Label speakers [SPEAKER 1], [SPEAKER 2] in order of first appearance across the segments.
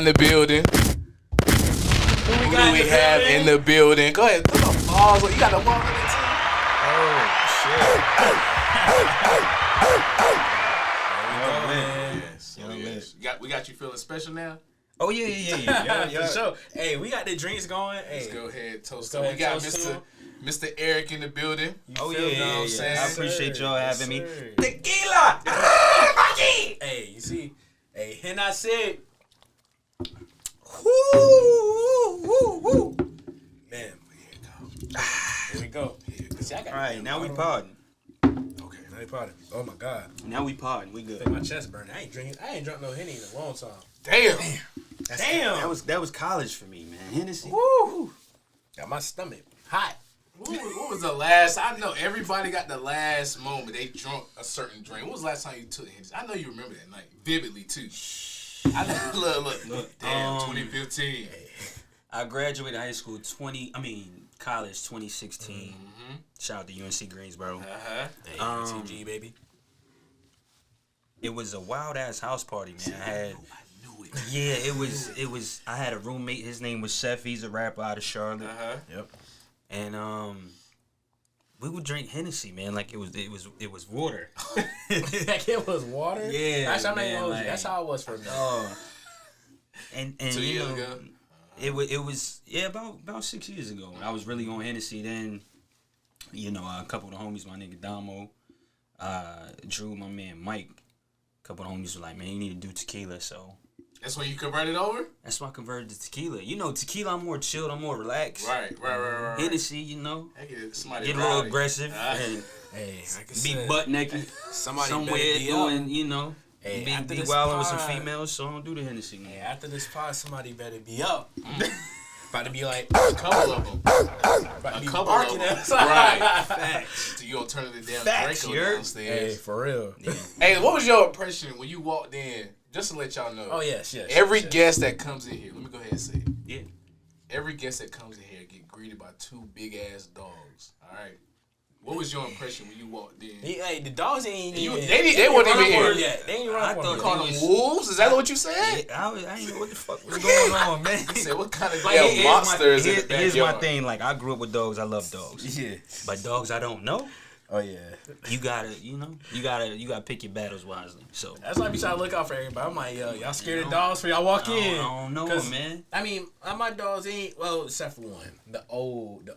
[SPEAKER 1] in the building? Who we have in the building? Go ahead, throw the balls. You got the ball in it too?
[SPEAKER 2] Oh,
[SPEAKER 1] shit. We got you feeling special now?
[SPEAKER 2] Oh, yeah.
[SPEAKER 3] For sure. Hey, we got the drinks going. Hey.
[SPEAKER 1] Let's go ahead, toast him. We got Mr. Errick in the building.
[SPEAKER 2] Yeah. I appreciate y'all having me.
[SPEAKER 3] Tequila! Hey, you see? Hey, and I said, woo. Man, here we go. See,
[SPEAKER 2] all right, now we podding.
[SPEAKER 3] Okay, now we podding. Oh my God.
[SPEAKER 2] Now we podding. We good.
[SPEAKER 3] I think my chest burning. I ain't drunk no Henny in a long time.
[SPEAKER 1] Damn.
[SPEAKER 2] That was college for me, man. Hennessy.
[SPEAKER 3] Woo. Got my stomach hot.
[SPEAKER 1] What was the last? I know everybody got the last moment they drunk a certain drink. What was the last time you took Hennessy? I know you remember that night vividly too. I know, look. Damn, 2015.
[SPEAKER 2] I graduated high school college 2016. Mm-hmm. Shout out to UNC Greensboro.
[SPEAKER 3] Hey, TG baby.
[SPEAKER 2] It was a wild ass house party, man.
[SPEAKER 1] I knew it.
[SPEAKER 2] Yeah, it was. I had a roommate. His name was Chef. He's a rapper out of Charlotte.
[SPEAKER 3] Yep.
[SPEAKER 2] And we would drink Hennessy, man, like it was water.
[SPEAKER 3] Like it was water?
[SPEAKER 2] Yeah.
[SPEAKER 3] That's how it was for me.
[SPEAKER 2] And
[SPEAKER 1] 2 years ago?
[SPEAKER 2] It was about 6 years ago when I was really on Hennessy. Then, a couple of the homies, my nigga Damo, Drew, my man Mike, a couple of the homies were like, man, you need to do tequila, so.
[SPEAKER 1] That's when you converted over?
[SPEAKER 2] That's why I converted to tequila. Tequila, I'm more chilled, I'm more relaxed.
[SPEAKER 1] Right.
[SPEAKER 2] Hennessy,
[SPEAKER 1] get a
[SPEAKER 2] little aggressive and be butt naked somewhere doing,
[SPEAKER 3] Hey,
[SPEAKER 2] be wilding with some females, so I don't do the Hennessy.
[SPEAKER 3] Hey, after this pod, somebody better be up. About to be like
[SPEAKER 1] a couple of them. A couple of them. Right. Facts. So you gonna turn the damn Draco downstairs.
[SPEAKER 3] Hey, for real.
[SPEAKER 1] Yeah. Hey, what was your impression when you walked in? Just to let y'all know.
[SPEAKER 3] Oh, yes.
[SPEAKER 1] Every guest that comes in here, let me go ahead and say it.
[SPEAKER 2] Yeah.
[SPEAKER 1] Every guest that comes in here get greeted by two big ass dogs. All right. What was your impression when you walked in?
[SPEAKER 3] Hey, the dogs ain't even.
[SPEAKER 1] They weren't even here
[SPEAKER 3] yet. They ain't run for
[SPEAKER 1] you called them wolves? Is that what you said?
[SPEAKER 2] Yeah, I ain't know what the fuck was going on, man.
[SPEAKER 1] I said, what kind of damn monsters in the backyard?
[SPEAKER 2] Here's my thing. Like, I grew up with dogs. I love dogs.
[SPEAKER 3] Yeah.
[SPEAKER 2] But dogs I don't know.
[SPEAKER 3] Oh yeah.
[SPEAKER 2] You gotta pick your battles wisely. So
[SPEAKER 3] that's why I be trying to look out for everybody. I'm like, yo, y'all scared of dogs for y'all walk in?
[SPEAKER 2] I don't know, man.
[SPEAKER 3] I mean, my dogs ain't except for one. The old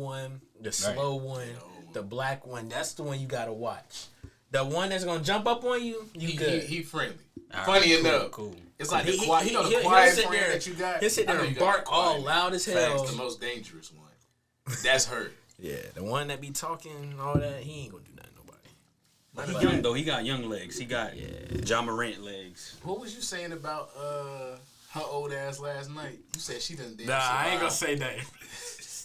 [SPEAKER 3] one, the slow one, the black one. That's the one you gotta watch. The one that's gonna jump up on you, good.
[SPEAKER 1] He friendly.
[SPEAKER 2] Funny
[SPEAKER 1] enough.
[SPEAKER 2] Cool.
[SPEAKER 1] It's like the quiet friend that you got.
[SPEAKER 3] He'll sit there and bark all loud as hell.
[SPEAKER 1] That's the most dangerous one. That's her.
[SPEAKER 3] Yeah, the one that be talking all that, he ain't gonna do nothing to nobody.
[SPEAKER 2] He young though. He got young legs. He got John Morant legs.
[SPEAKER 1] What was you saying about her old ass last night? You said she done.
[SPEAKER 3] Nah, I ain't gonna say that.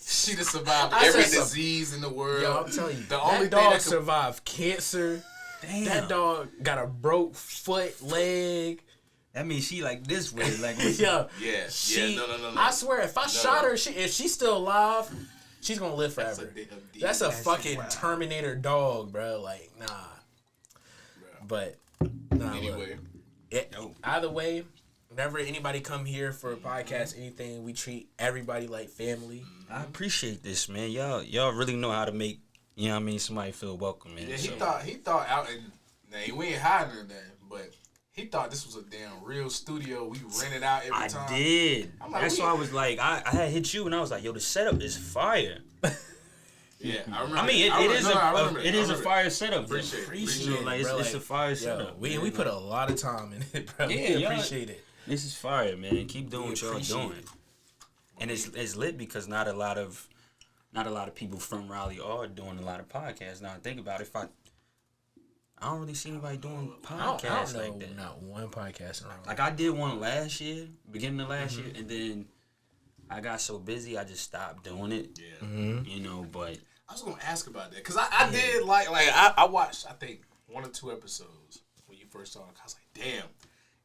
[SPEAKER 1] She done survived every disease in the world.
[SPEAKER 3] Yo, I'm telling you,
[SPEAKER 1] the only
[SPEAKER 3] dog that survived cancer.
[SPEAKER 2] Damn.
[SPEAKER 3] That dog got a broke foot, leg.
[SPEAKER 2] That means she like this way, like
[SPEAKER 3] No. I swear, if I shot her, if she's still alive. She's gonna live forever. That's a fucking Terminator dog, bro. Like, nah. But,
[SPEAKER 1] anyway.
[SPEAKER 3] Either way, whenever anybody come here for a podcast, anything, we treat everybody like family.
[SPEAKER 2] I appreciate this, man. Y'all really know how to make, somebody feel welcome, man.
[SPEAKER 1] Yeah, he thought out and we ain't hiding anything, but he thought this was a damn real studio. We rented out every time.
[SPEAKER 2] I did. That's why I was like, I had hit you and I was like, yo, the setup is fire.
[SPEAKER 1] Yeah, I remember.
[SPEAKER 2] I mean, it is a fire setup.
[SPEAKER 1] Appreciate
[SPEAKER 2] it. Like, it's a fire setup.
[SPEAKER 3] We put a lot of time in it, bro. Yeah, we appreciate it.
[SPEAKER 2] This is fire, man. Keep doing what y'all doing. And it's lit because not a lot of people from Raleigh are doing a lot of podcasts. Now think about it. I don't really see anybody doing podcasts like that.
[SPEAKER 3] Not one podcast around.
[SPEAKER 2] Like I did one last year, beginning of last year, and then I got so busy I just stopped doing it.
[SPEAKER 1] Yeah.
[SPEAKER 2] But
[SPEAKER 1] I was gonna ask about that because I did I watched I think 1 or 2 episodes when you first started. I was like, damn.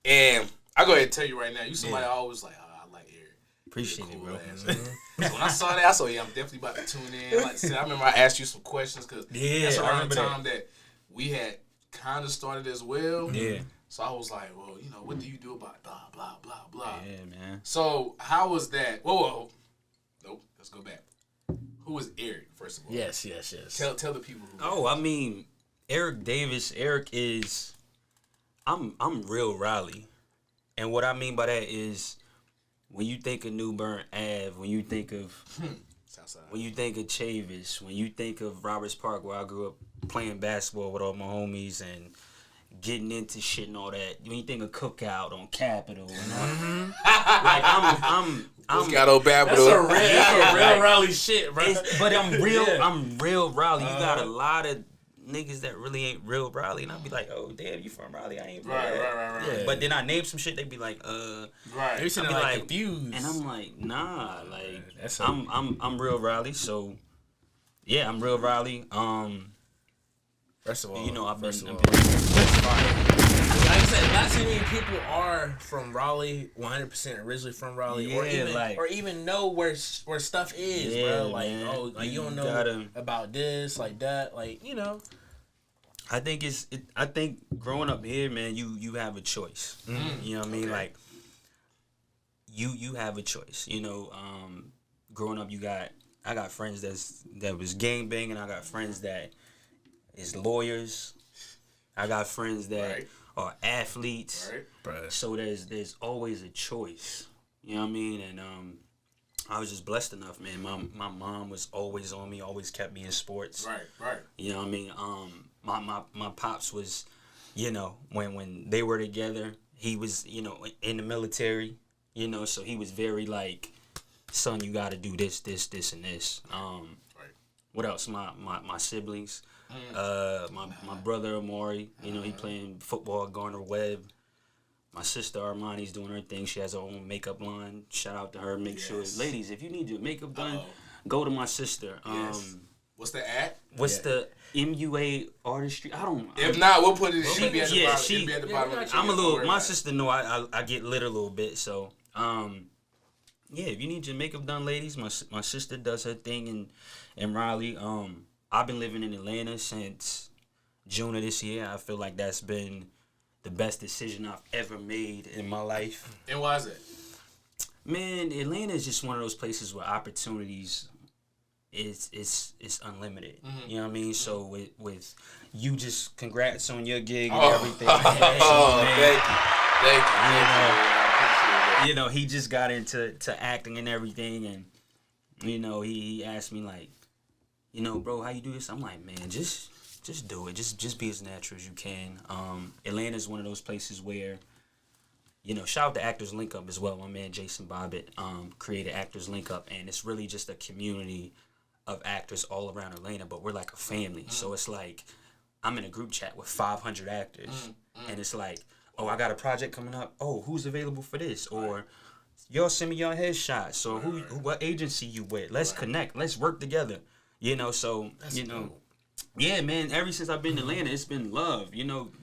[SPEAKER 1] And I go ahead and tell you right now, you somebody always like, I like Errick.
[SPEAKER 2] Appreciate it, bro.
[SPEAKER 1] So when I saw that, I said, I'm definitely about to tune in. Like I said, I remember I asked you some questions because that's around the time that we had kind of started as well.
[SPEAKER 2] Yeah.
[SPEAKER 1] So I was like, well, what do you do about blah, blah, blah, blah?
[SPEAKER 2] Yeah, man.
[SPEAKER 1] So how was that? Whoa. Nope. Let's go back. Who was Errick, first of all?
[SPEAKER 3] Yes.
[SPEAKER 1] Tell the people who.
[SPEAKER 2] Oh, I mean, Errick Davis. Errick is, I'm real Raleigh. And what I mean by that is, when you think of New Bern Ave, when you think of
[SPEAKER 1] Southside,
[SPEAKER 2] when you think of Chavis, when you think of Roberts Park, where I grew up playing basketball with all my homies and getting into shit and all that. When you think of Cookout on Capitol and all like I'm
[SPEAKER 1] Cookout Babbitt.
[SPEAKER 3] That's a real Raleigh shit, bro.
[SPEAKER 2] But I'm real. Yeah. I'm real Raleigh. You got a lot of niggas that really ain't real Raleigh, and I'll be like, oh damn, you from Raleigh? I ain't from
[SPEAKER 1] right.
[SPEAKER 2] Yeah. But then I name some shit, they be like,
[SPEAKER 1] right.
[SPEAKER 3] They're sitting like confused,
[SPEAKER 2] and I'm like, nah, like I'm real Raleigh, so yeah, I'm real Raleigh.
[SPEAKER 3] First of all,
[SPEAKER 2] I've been.
[SPEAKER 3] Like I said, not too many people are from Raleigh, 100% originally from Raleigh, or even know where stuff is, bro. Like, man. You don't know about this, like that, like
[SPEAKER 2] I think I think growing up here, man, you have a choice. Mm-hmm. You know what I mean? Okay. Like, you have a choice. Growing up, I got friends that was gang banging. I got friends that is lawyers. I got friends that are athletes.
[SPEAKER 1] Right.
[SPEAKER 2] So there's always a choice. You know what I mean? And I was just blessed enough, man. My mom was always on me, always kept me in sports.
[SPEAKER 1] Right.
[SPEAKER 2] You know what I mean? My pops was, when they were together, he was, in the military, so he was very like, son, you got to do this, and this. What else? My siblings. My brother Amari, he playing football at Garner Webb. My sister Armani's doing her thing. She has her own makeup line. Shout out to her. Make sure, ladies, if you need your makeup done, go to my sister.
[SPEAKER 1] What's the ad?
[SPEAKER 2] What's the MUA artistry? I don't.
[SPEAKER 1] If not, we'll put it. She'll be at the bottom.
[SPEAKER 2] She'll be at the bottom. I'm a little. My sister know I get lit a little bit, so if you need your makeup done, ladies, my sister does her thing in Raleigh. I've been living in Atlanta since June of this year. I feel like that's been the best decision I've ever made in my life.
[SPEAKER 1] And why is it?
[SPEAKER 2] Man, Atlanta is just one of those places where opportunities it's unlimited. Mm-hmm. You know what I mean? So with you, just congrats on your gig and everything. Thank you. He just got into acting and everything, and he asked me like, bro, how you do this? I'm like, man, just do it. Just be as natural as you can. Atlanta's one of those places where, shout out to Actors Link Up as well. My man Jason Bobbitt created Actors Link Up, and it's really just a community of actors all around Atlanta, but we're like a family. Mm. So it's like, I'm in a group chat with 500 actors, and it's like, oh, I got a project coming up. Oh, who's available for this? Or y'all send me your headshots. Or what agency you with? Let's connect. Let's work together. So that's cool. Yeah, man. Ever since I've been to Atlanta, it's been love.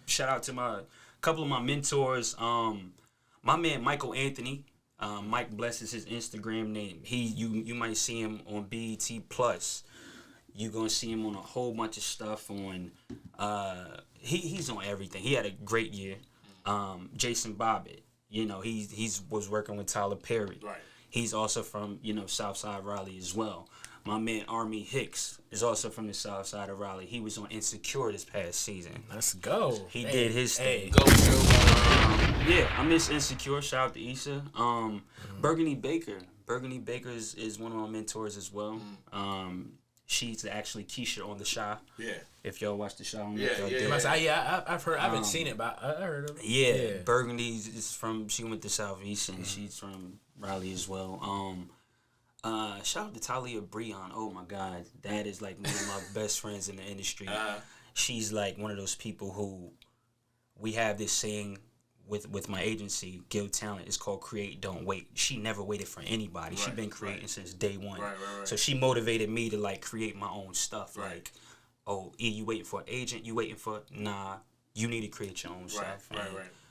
[SPEAKER 2] Shout out to a couple of my mentors. My man Michael Anthony. Mike Bless is his Instagram name. You might see him on BET Plus. You're gonna see him on a whole bunch of stuff on. He's on everything. He had a great year. Jason Bobbitt. He's was working with Tyler Perry. Right. He's also from Southside Raleigh as well. My man Army Hicks is also from the South Side of Raleigh. He was on Insecure this past season.
[SPEAKER 3] Let's go.
[SPEAKER 2] He did his thing.
[SPEAKER 1] Go show.
[SPEAKER 2] I miss Insecure. Shout out to Issa. Burgundy Baker. Burgundy Baker is one of my mentors as well. She's actually Keisha on The Chi. Yeah. If y'all watch The Chi on
[SPEAKER 3] I've heard. I haven't seen it, but I heard of it.
[SPEAKER 2] Yeah. Burgundy is from. She went to Southeast, and she's from Raleigh as well. Shout out to Talia Breon. Oh my God, that is like one of my best friends in the industry. She's like one of those people who we have this saying with my agency, Guild Talent. It's called Create, Don't Wait. She never waited for anybody. She's been creating since day one. Right. So she motivated me to like create my own stuff. Right. Like, oh, you waiting for an agent? You waiting for? Nah, you need to create your own stuff. Right.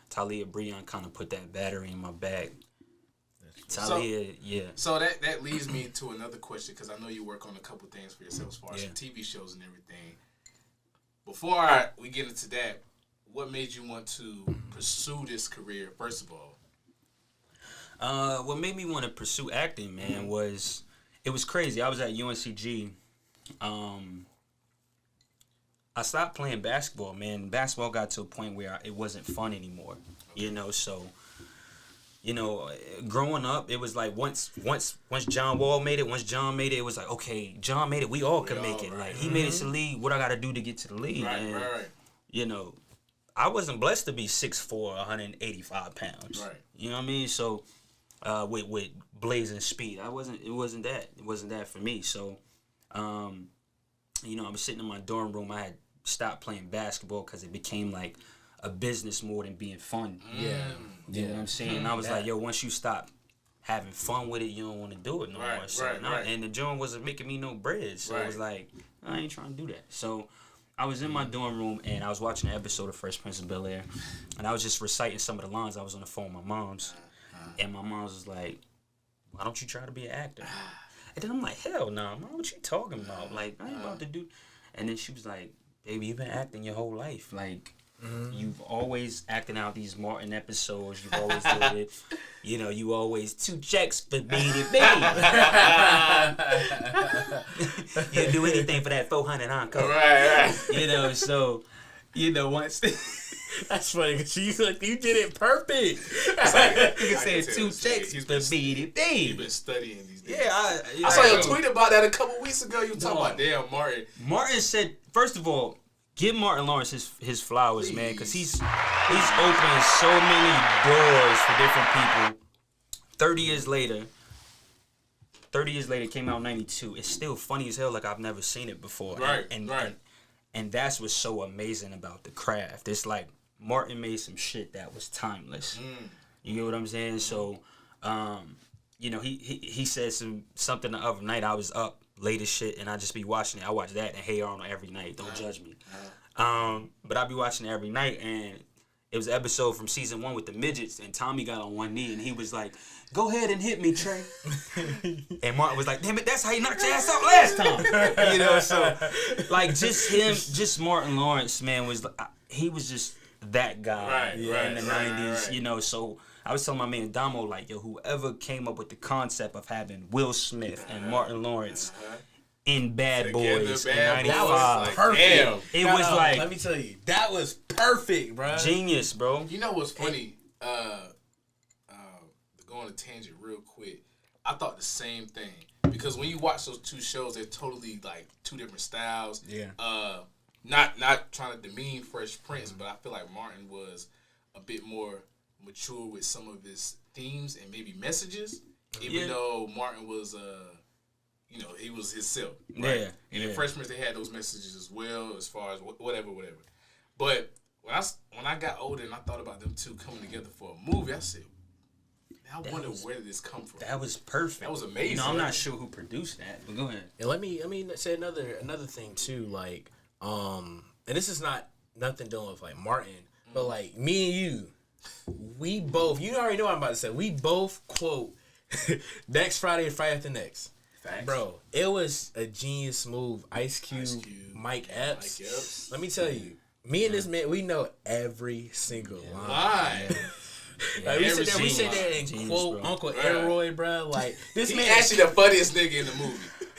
[SPEAKER 2] Talia Breon kind of put that battery in my bag. Talia,
[SPEAKER 1] So that leads me to another question, because I know you work on a couple things for yourself as far as TV shows and everything. Before we get into that, what made you want to pursue this career, first of all?
[SPEAKER 2] What made me want to pursue acting, man, was it was crazy. I was at UNCG. I stopped playing basketball, man. Basketball got to a point where it wasn't fun anymore, you know. So, you know, growing up, it was like once John Wall made it, it was like, okay, John made it, we all can make it. Right. Like he made it to the league. What I got to do to get to the league?
[SPEAKER 1] Right.
[SPEAKER 2] You know, I wasn't blessed to be 6'4", 185 pounds.
[SPEAKER 1] Right.
[SPEAKER 2] You know what I mean? So, with blazing speed, it wasn't that for me. So, you know, I was sitting in my dorm room. I had stopped playing basketball because it became like a business more than being fun.
[SPEAKER 3] Yeah.
[SPEAKER 2] You know what I'm saying? And I was like, yo, once you stop having fun with it, you don't want to do it no more. So, and the joint wasn't making me no bread. So it was like, I ain't trying to do that. So I was in my dorm room and I was watching an episode of Fresh Prince of Bel-Air. And I was just reciting some of the lines. I was on the phone with my mom's. And my mom's was like, why don't you try to be an actor? And then I'm like, hell no, Mom, what you talking about? Like, I ain't about to do. And then she was like, baby, you've been acting your whole life. Like, you've always acting out these Martin episodes. You've always did it. You know, you always 2 checks for being it, baby. You'd do anything for that 400 encore.
[SPEAKER 1] Right.
[SPEAKER 2] You know, so, you know, once...
[SPEAKER 3] That's funny because you did it perfect.
[SPEAKER 2] It's like you can say 2 checks for being it, baby.
[SPEAKER 1] You've been studying these days.
[SPEAKER 2] Yeah,
[SPEAKER 1] I saw your tweet about that a couple weeks ago. You talking about damn Martin.
[SPEAKER 2] Martin said, first of all, give Martin Lawrence his flowers, man, because he's opened so many doors for different people. 30 years later, came out in 92. It's still funny as hell, like I've never seen it before.
[SPEAKER 1] Right,
[SPEAKER 2] and that's what's so amazing about the craft. It's like Martin made some shit that was timeless. You get what I'm saying? So, you know, he said something the other night. I was up late as shit, and I just be watching it. I watch that and Hey Arnold every night. Don't judge me. But I be watching it every night, and it was an episode from season 1 with the midgets, and Tommy got on one knee, and he was like, go ahead and hit me, Trey. And Martin was like, damn it, that's how you knocked your ass out last time. You know, so, like, just Martin Lawrence, man, he was just that guy in the 90s, you know, so I was telling my man Damo, like, yo, whoever came up with the concept of having Will Smith and Martin Lawrence in Bad Boys in 95.
[SPEAKER 3] That was perfect.
[SPEAKER 1] Damn.
[SPEAKER 2] It was like...
[SPEAKER 3] Let me tell you, that was perfect, bro.
[SPEAKER 2] Genius, bro.
[SPEAKER 1] You know what's funny? Go on a tangent real quick. I thought the same thing. Because when you watch those 2 shows, they're totally, like, 2 different styles.
[SPEAKER 3] Yeah.
[SPEAKER 1] Not trying to demean Fresh Prince, but I feel like Martin was a bit more mature with some of his themes and maybe messages. Even though Martin was... you know, he was himself. Right?
[SPEAKER 2] Yeah.
[SPEAKER 1] And in Fresh Prince, they had those messages as well, as far as whatever. But when I got older and I thought about them 2 coming together for a movie, I said, I wonder where did this come from?
[SPEAKER 2] That was perfect.
[SPEAKER 1] That was amazing.
[SPEAKER 2] You know, I'm not sure who produced that, but go ahead.
[SPEAKER 3] And let me say another thing too, like, and this is nothing dealing with like Martin, but like me and you, we both, you already know what I'm about to say. We both quote Next Friday and Friday After Next.
[SPEAKER 2] Facts.
[SPEAKER 3] Bro, it was a genius move. Ice Cube, Mike Epps. Let me tell you, me and this man, we know every single line. Like we sit there and quote Uncle Elroy, bro. Like this man
[SPEAKER 1] actually the funniest nigga in the movie.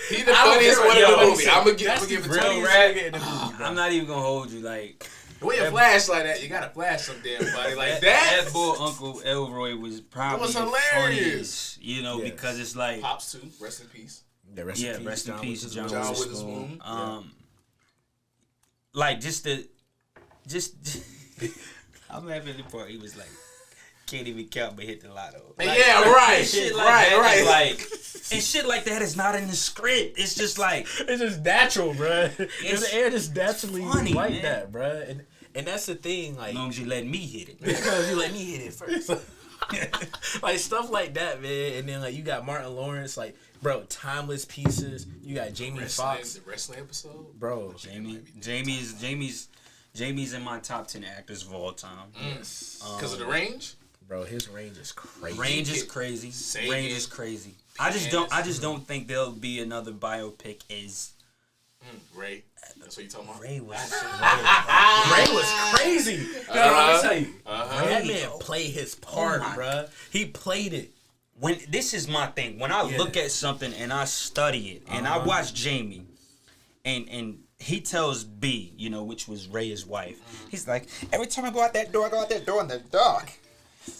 [SPEAKER 1] He the funniest one in the movie. I'm gonna give it to you.
[SPEAKER 2] I'm not even gonna hold you. Like
[SPEAKER 1] the way you flash like that, you gotta flash some damn body like that.
[SPEAKER 2] That boy Uncle Elroy was probably the funniest, you know, because it's like
[SPEAKER 1] Pops too. Rest in peace.
[SPEAKER 2] Rest in peace, John
[SPEAKER 1] Witherspoon.
[SPEAKER 2] Like just I'm having the part. He was like, can't even count but hit the lotto. Like, shit like that, like, and shit like that is not in the script. It's just like
[SPEAKER 3] it's just natural, bro. The air just naturally
[SPEAKER 2] funny,
[SPEAKER 3] like
[SPEAKER 2] man.
[SPEAKER 3] that, bro. And that's the thing, like,
[SPEAKER 2] as long as you let me hit it,
[SPEAKER 3] because you let me hit it first. Like stuff like that, man. And then like you got Martin Lawrence, like, bro, timeless pieces. You got Jamie Foxx.
[SPEAKER 1] The wrestling episode,
[SPEAKER 3] bro.
[SPEAKER 2] Jamie's in my top 10 actors of all time.
[SPEAKER 1] Yes, because of the range.
[SPEAKER 3] Bro, his range is crazy.
[SPEAKER 2] Range is crazy. I just don't think there'll be another biopic as
[SPEAKER 1] Ray. That's what you talking about?
[SPEAKER 2] Ray was
[SPEAKER 3] crazy. Let me tell you. That man played his part, bruh. He played it.
[SPEAKER 2] When this is my thing. When I look at something and I study it, and I watch Jamie, and he tells B, you know, which was Ray's wife. He's like, every time I go out that door in the dark.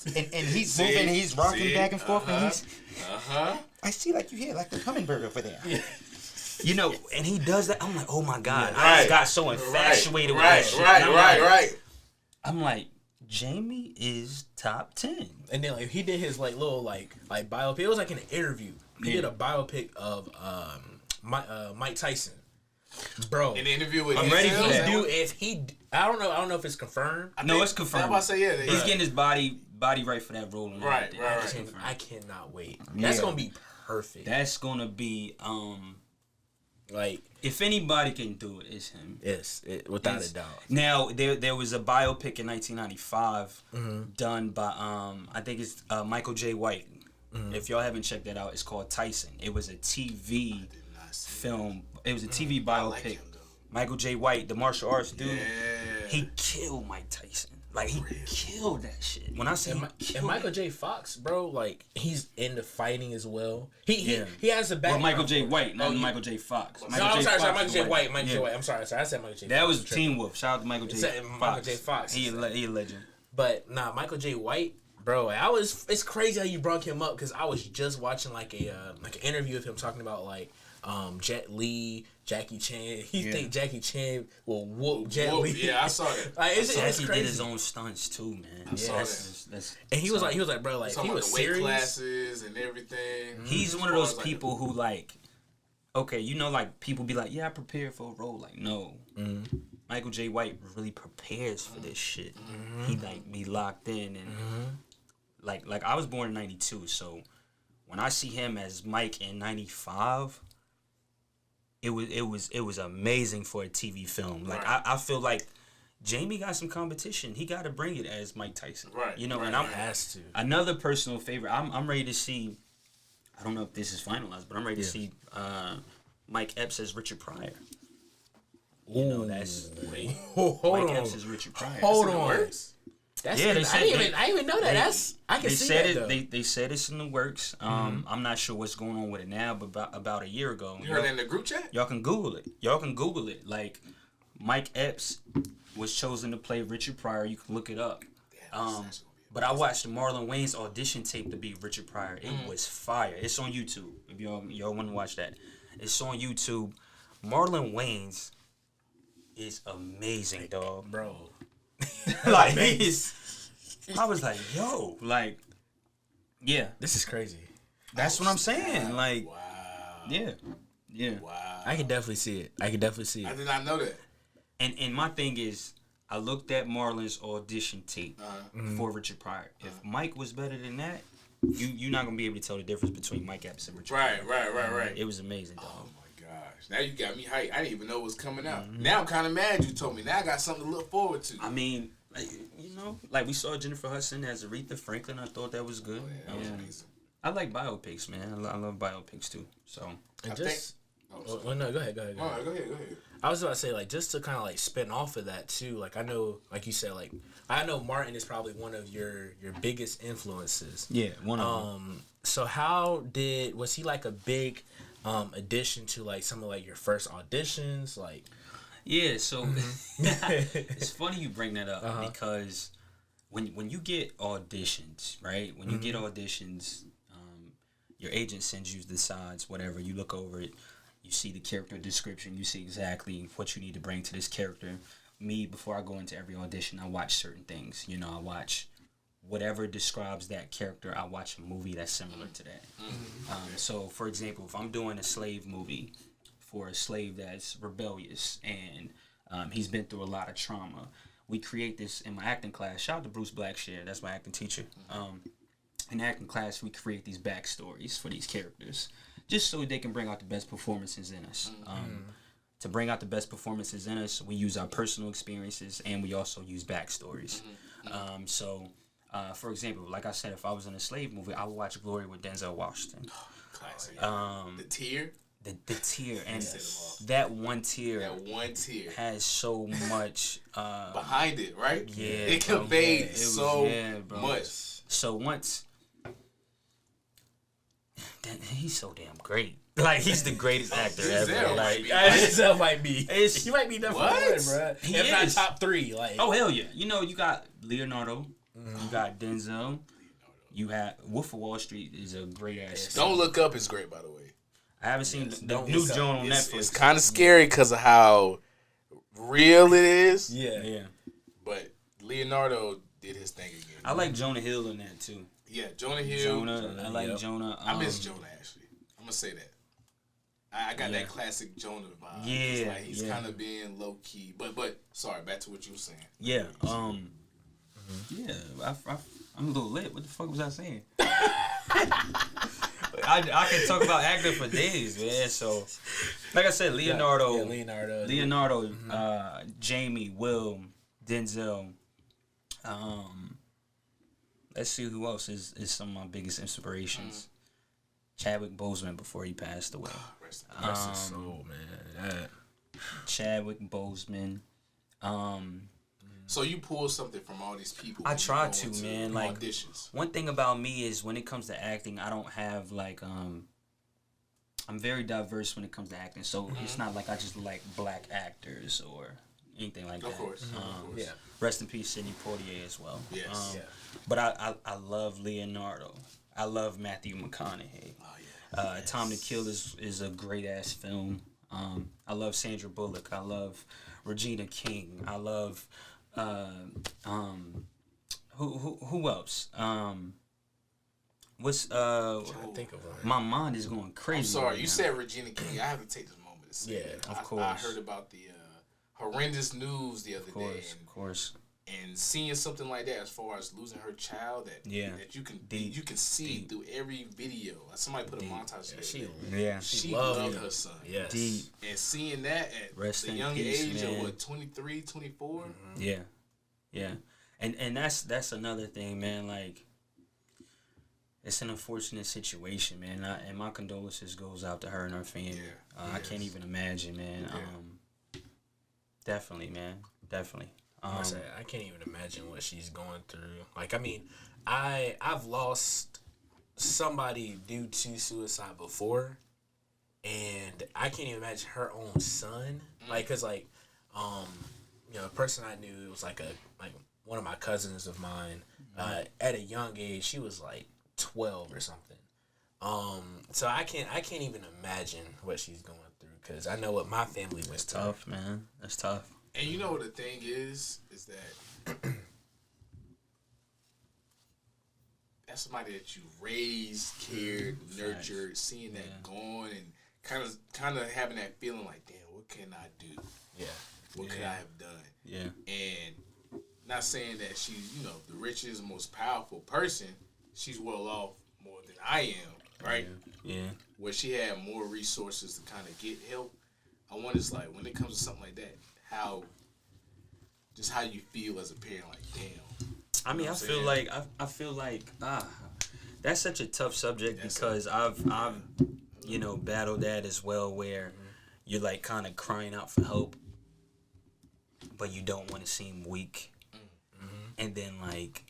[SPEAKER 2] And he's moving, he's rocking back and forth, and he's... I see like you hear like the hummingbird over there. Yeah. You know, and he does that. I'm like, oh my God. Yeah, I just got so infatuated with that shit. Right. I'm like, Jamie is top 10.
[SPEAKER 3] And then like he did his like little like biopic. It was like in an interview. He did a biopic of Mike Tyson. Bro.
[SPEAKER 1] In the interview with
[SPEAKER 3] I'm ready for that. I don't know if it's confirmed.
[SPEAKER 2] No, it's confirmed.
[SPEAKER 1] I'm about to say
[SPEAKER 2] he's getting his body right for that role.
[SPEAKER 1] Right.
[SPEAKER 3] I cannot wait. That's gonna be perfect.
[SPEAKER 2] That's gonna be like if anybody can do it, it's him.
[SPEAKER 3] Yes, without a doubt.
[SPEAKER 2] Now there was a biopic in 1995 done by I think it's Michael J. White. If y'all haven't checked that out, it's called Tyson. It was a TV film. It was a TV biopic. Like him, Michael J. White, the martial arts dude, he killed Mike Tyson. Like he killed that shit. When I say
[SPEAKER 3] and Michael J. Fox, bro, like he's into fighting as well. He has a background.
[SPEAKER 2] Well, Michael J. White, not Michael J. Fox.
[SPEAKER 3] No, I'm sorry, Michael J. White. Michael J. White. I'm sorry, I said Michael J.
[SPEAKER 2] That was Teen Wolf. Shout out to Michael J. Fox.
[SPEAKER 3] Michael J. Fox.
[SPEAKER 2] He a legend.
[SPEAKER 3] But nah, Michael J. White, bro. It's crazy how you brought him up because I was just watching like an interview of him talking about like Jet Li, Jackie Chan. He think Jackie Chan will whoop Jet Li.
[SPEAKER 1] Yeah, I saw that.
[SPEAKER 3] Like, it's
[SPEAKER 2] he
[SPEAKER 3] crazy.
[SPEAKER 2] did his own stunts too, man.
[SPEAKER 1] I saw that.
[SPEAKER 3] And he was like, bro, like he was serious.
[SPEAKER 1] Weight classes and everything.
[SPEAKER 2] He's one of those people who like, okay, you know, like people be like, yeah, I prepared for a role. Like, no, Michael J. White really prepares for this shit. He like be locked in and like I was born in '92, so when I see him as Mike in '95. It was amazing for a TV film. Like I feel like Jamie got some competition. He got to bring it as Mike Tyson.
[SPEAKER 1] Right.
[SPEAKER 2] You know,
[SPEAKER 1] right.
[SPEAKER 2] and
[SPEAKER 3] has to.
[SPEAKER 2] Another personal favorite. I'm ready to see. I don't know if this is finalized, but I'm ready to see Mike Epps as Richard Pryor. You know, that's Mike Epps as Richard Pryor.
[SPEAKER 3] Hold on. That's
[SPEAKER 2] I
[SPEAKER 3] didn't even know that. I can see that.
[SPEAKER 2] They said it's in the works. I'm not sure what's going on with it now, but about a year ago.
[SPEAKER 1] You heard it in the group chat?
[SPEAKER 2] Y'all can Google it. Like, Mike Epps was chosen to play Richard Pryor. You can look it up. But I watched Marlon Wayne's audition tape to be Richard Pryor. It was fire. It's on YouTube. If y'all want to watch that, it's on YouTube. Marlon Wayne's is amazing, dog,
[SPEAKER 3] bro.
[SPEAKER 2] Like I was like, yo, like, yeah,
[SPEAKER 3] this is crazy.
[SPEAKER 2] That's what I'm saying. Like,
[SPEAKER 1] wow,
[SPEAKER 2] yeah.
[SPEAKER 1] Wow,
[SPEAKER 3] I can definitely see it. I
[SPEAKER 1] did not know that.
[SPEAKER 2] And my thing is, I looked at Marlon's audition tape for Richard Pryor. If Mike was better than that, you're not gonna be able to tell the difference between Mike Epps and Richard Pryor.
[SPEAKER 1] Right.
[SPEAKER 2] It was amazing, dog.
[SPEAKER 1] Oh my gosh! Now you got me hyped. I didn't even know it was coming out. Now I'm kind of mad you told me. Now I got something to look forward to.
[SPEAKER 2] I mean, like, you know, like we saw Jennifer Hudson as Aretha Franklin. I thought that was good.
[SPEAKER 1] Oh, yeah, that was amazing. I
[SPEAKER 2] like biopics, man. I love biopics too. So
[SPEAKER 3] no, go ahead.
[SPEAKER 1] All right, go ahead.
[SPEAKER 3] I was about to say, like, just to kind of like spin off of that too. Like, I know, like you said, like I know Martin is probably one of your biggest influences.
[SPEAKER 2] Yeah, one of them.
[SPEAKER 3] So was he like a big addition to like some of like your first auditions, like?
[SPEAKER 2] Yeah, so it's funny you bring that up because when you get auditions, right? When you get auditions, your agent sends you the sides, whatever. You look over it, you see the character description, you see exactly what you need to bring to this character. Me, before I go into every audition, I watch certain things. You know, I watch whatever describes that character. I watch a movie that's similar to that. So, for example, if I'm doing a slave movie for a slave that's rebellious and he's been through a lot of trauma, we create this in my acting class. Shout out to Bruce Blackshare, that's my acting teacher. In acting class, we create these backstories for these characters just so they can bring out the best performances in us. To bring out the best performances in us, we use our personal experiences and we also use backstories. For example, like I said, if I was in a slave movie, I would watch Glory with Denzel Washington.
[SPEAKER 1] Classic. The
[SPEAKER 2] the tier, and that one tier has so much
[SPEAKER 1] behind it, right?
[SPEAKER 2] Yeah,
[SPEAKER 1] it conveyed so much.
[SPEAKER 2] So once he's so damn great. Like, he's the greatest actor ever. Like,
[SPEAKER 3] Denzel might be. He might be number one, bro.
[SPEAKER 2] If
[SPEAKER 3] not top 3. Like,
[SPEAKER 2] oh hell yeah! You know, you got Leonardo, you got Denzel, you have Wolf of Wall Street is a great ass.
[SPEAKER 1] Don't Look Up is great, by the way.
[SPEAKER 2] I haven't seen the new Joan on Netflix.
[SPEAKER 1] It's kind of scary because of how real it is.
[SPEAKER 2] Yeah.
[SPEAKER 1] But Leonardo did his thing again.
[SPEAKER 2] I like Jonah Hill in that too.
[SPEAKER 1] Yeah, Jonah Hill.
[SPEAKER 2] I like Jonah.
[SPEAKER 1] I miss Jonah actually. I'm gonna say that. I got that classic Jonah vibe.
[SPEAKER 2] Yeah,
[SPEAKER 1] he's kind of being low key. But sorry, back to what you were saying.
[SPEAKER 2] Yeah. Yeah. I'm a little lit. What the fuck was I saying? I can talk about acting for days, man. So, like I said, Leonardo, Jamie, Will, Denzel. Let's see who else is some of my biggest inspirations. Chadwick Boseman before he passed away.
[SPEAKER 1] Rest his soul, man.
[SPEAKER 2] Chadwick Boseman.
[SPEAKER 1] So you pull something from all these people.
[SPEAKER 2] I try to, man. Like,
[SPEAKER 1] auditions.
[SPEAKER 2] One thing about me is when it comes to acting, I don't have like I'm very diverse when it comes to acting. So it's not like I just like black actors or anything like that.
[SPEAKER 1] Of course.
[SPEAKER 3] Yeah.
[SPEAKER 2] Rest in peace, Sidney Poitier as well.
[SPEAKER 1] Yes.
[SPEAKER 2] But I love Leonardo. I love Matthew McConaughey.
[SPEAKER 1] Oh yeah.
[SPEAKER 2] Time to Kill is a great ass film. I love Sandra Bullock. I love Regina King. I love who else? What's
[SPEAKER 3] trying to think of her.
[SPEAKER 2] My mind is going crazy.
[SPEAKER 1] I'm sorry,
[SPEAKER 2] right
[SPEAKER 1] you
[SPEAKER 2] now.
[SPEAKER 1] said Regina King. I have to take this moment to say that.
[SPEAKER 2] Of course.
[SPEAKER 1] I heard about the horrendous news the other day.
[SPEAKER 2] Of course.
[SPEAKER 1] And seeing something like that, as far as losing her child, that you can see through every video. Somebody put a montage together.
[SPEAKER 3] She
[SPEAKER 1] loved her son.
[SPEAKER 3] Yes.
[SPEAKER 2] Deep.
[SPEAKER 1] And seeing that at the young age of 23, 24.
[SPEAKER 2] Yeah. Yeah. And that's another thing, man. Like, it's an unfortunate situation, man. And my condolences goes out to her and her family. Yeah. I can't even imagine, man. Yeah. Definitely, man. Definitely.
[SPEAKER 3] I can't even imagine what she's going through. Like, I mean, I've lost somebody due to suicide before, and I can't even imagine her own son. Like, cause like, the person I knew, it was like one of my cousins of mine. At a young age, she was like 12 or something. So I can't even imagine what she's going through, cause I know what my family was.
[SPEAKER 2] It's tough, man. That's tough.
[SPEAKER 1] And you know what the thing is that that's somebody that you raised, cared, nurtured, seeing that going, and kind of having that feeling like, damn, what can I do?
[SPEAKER 3] Yeah.
[SPEAKER 1] What could I have done?
[SPEAKER 2] Yeah.
[SPEAKER 1] And not saying that she's, the richest, most powerful person. She's well off more than I am, right?
[SPEAKER 2] Yeah.
[SPEAKER 1] Where she had more resources to kind of get help. I wonder, like, when it comes to something like that, how you feel as a parent, like, damn.
[SPEAKER 2] I mean, I feel like that's such a tough subject because I've battled that as well, where you're like kind of crying out for help, but you don't want to seem weak, and then like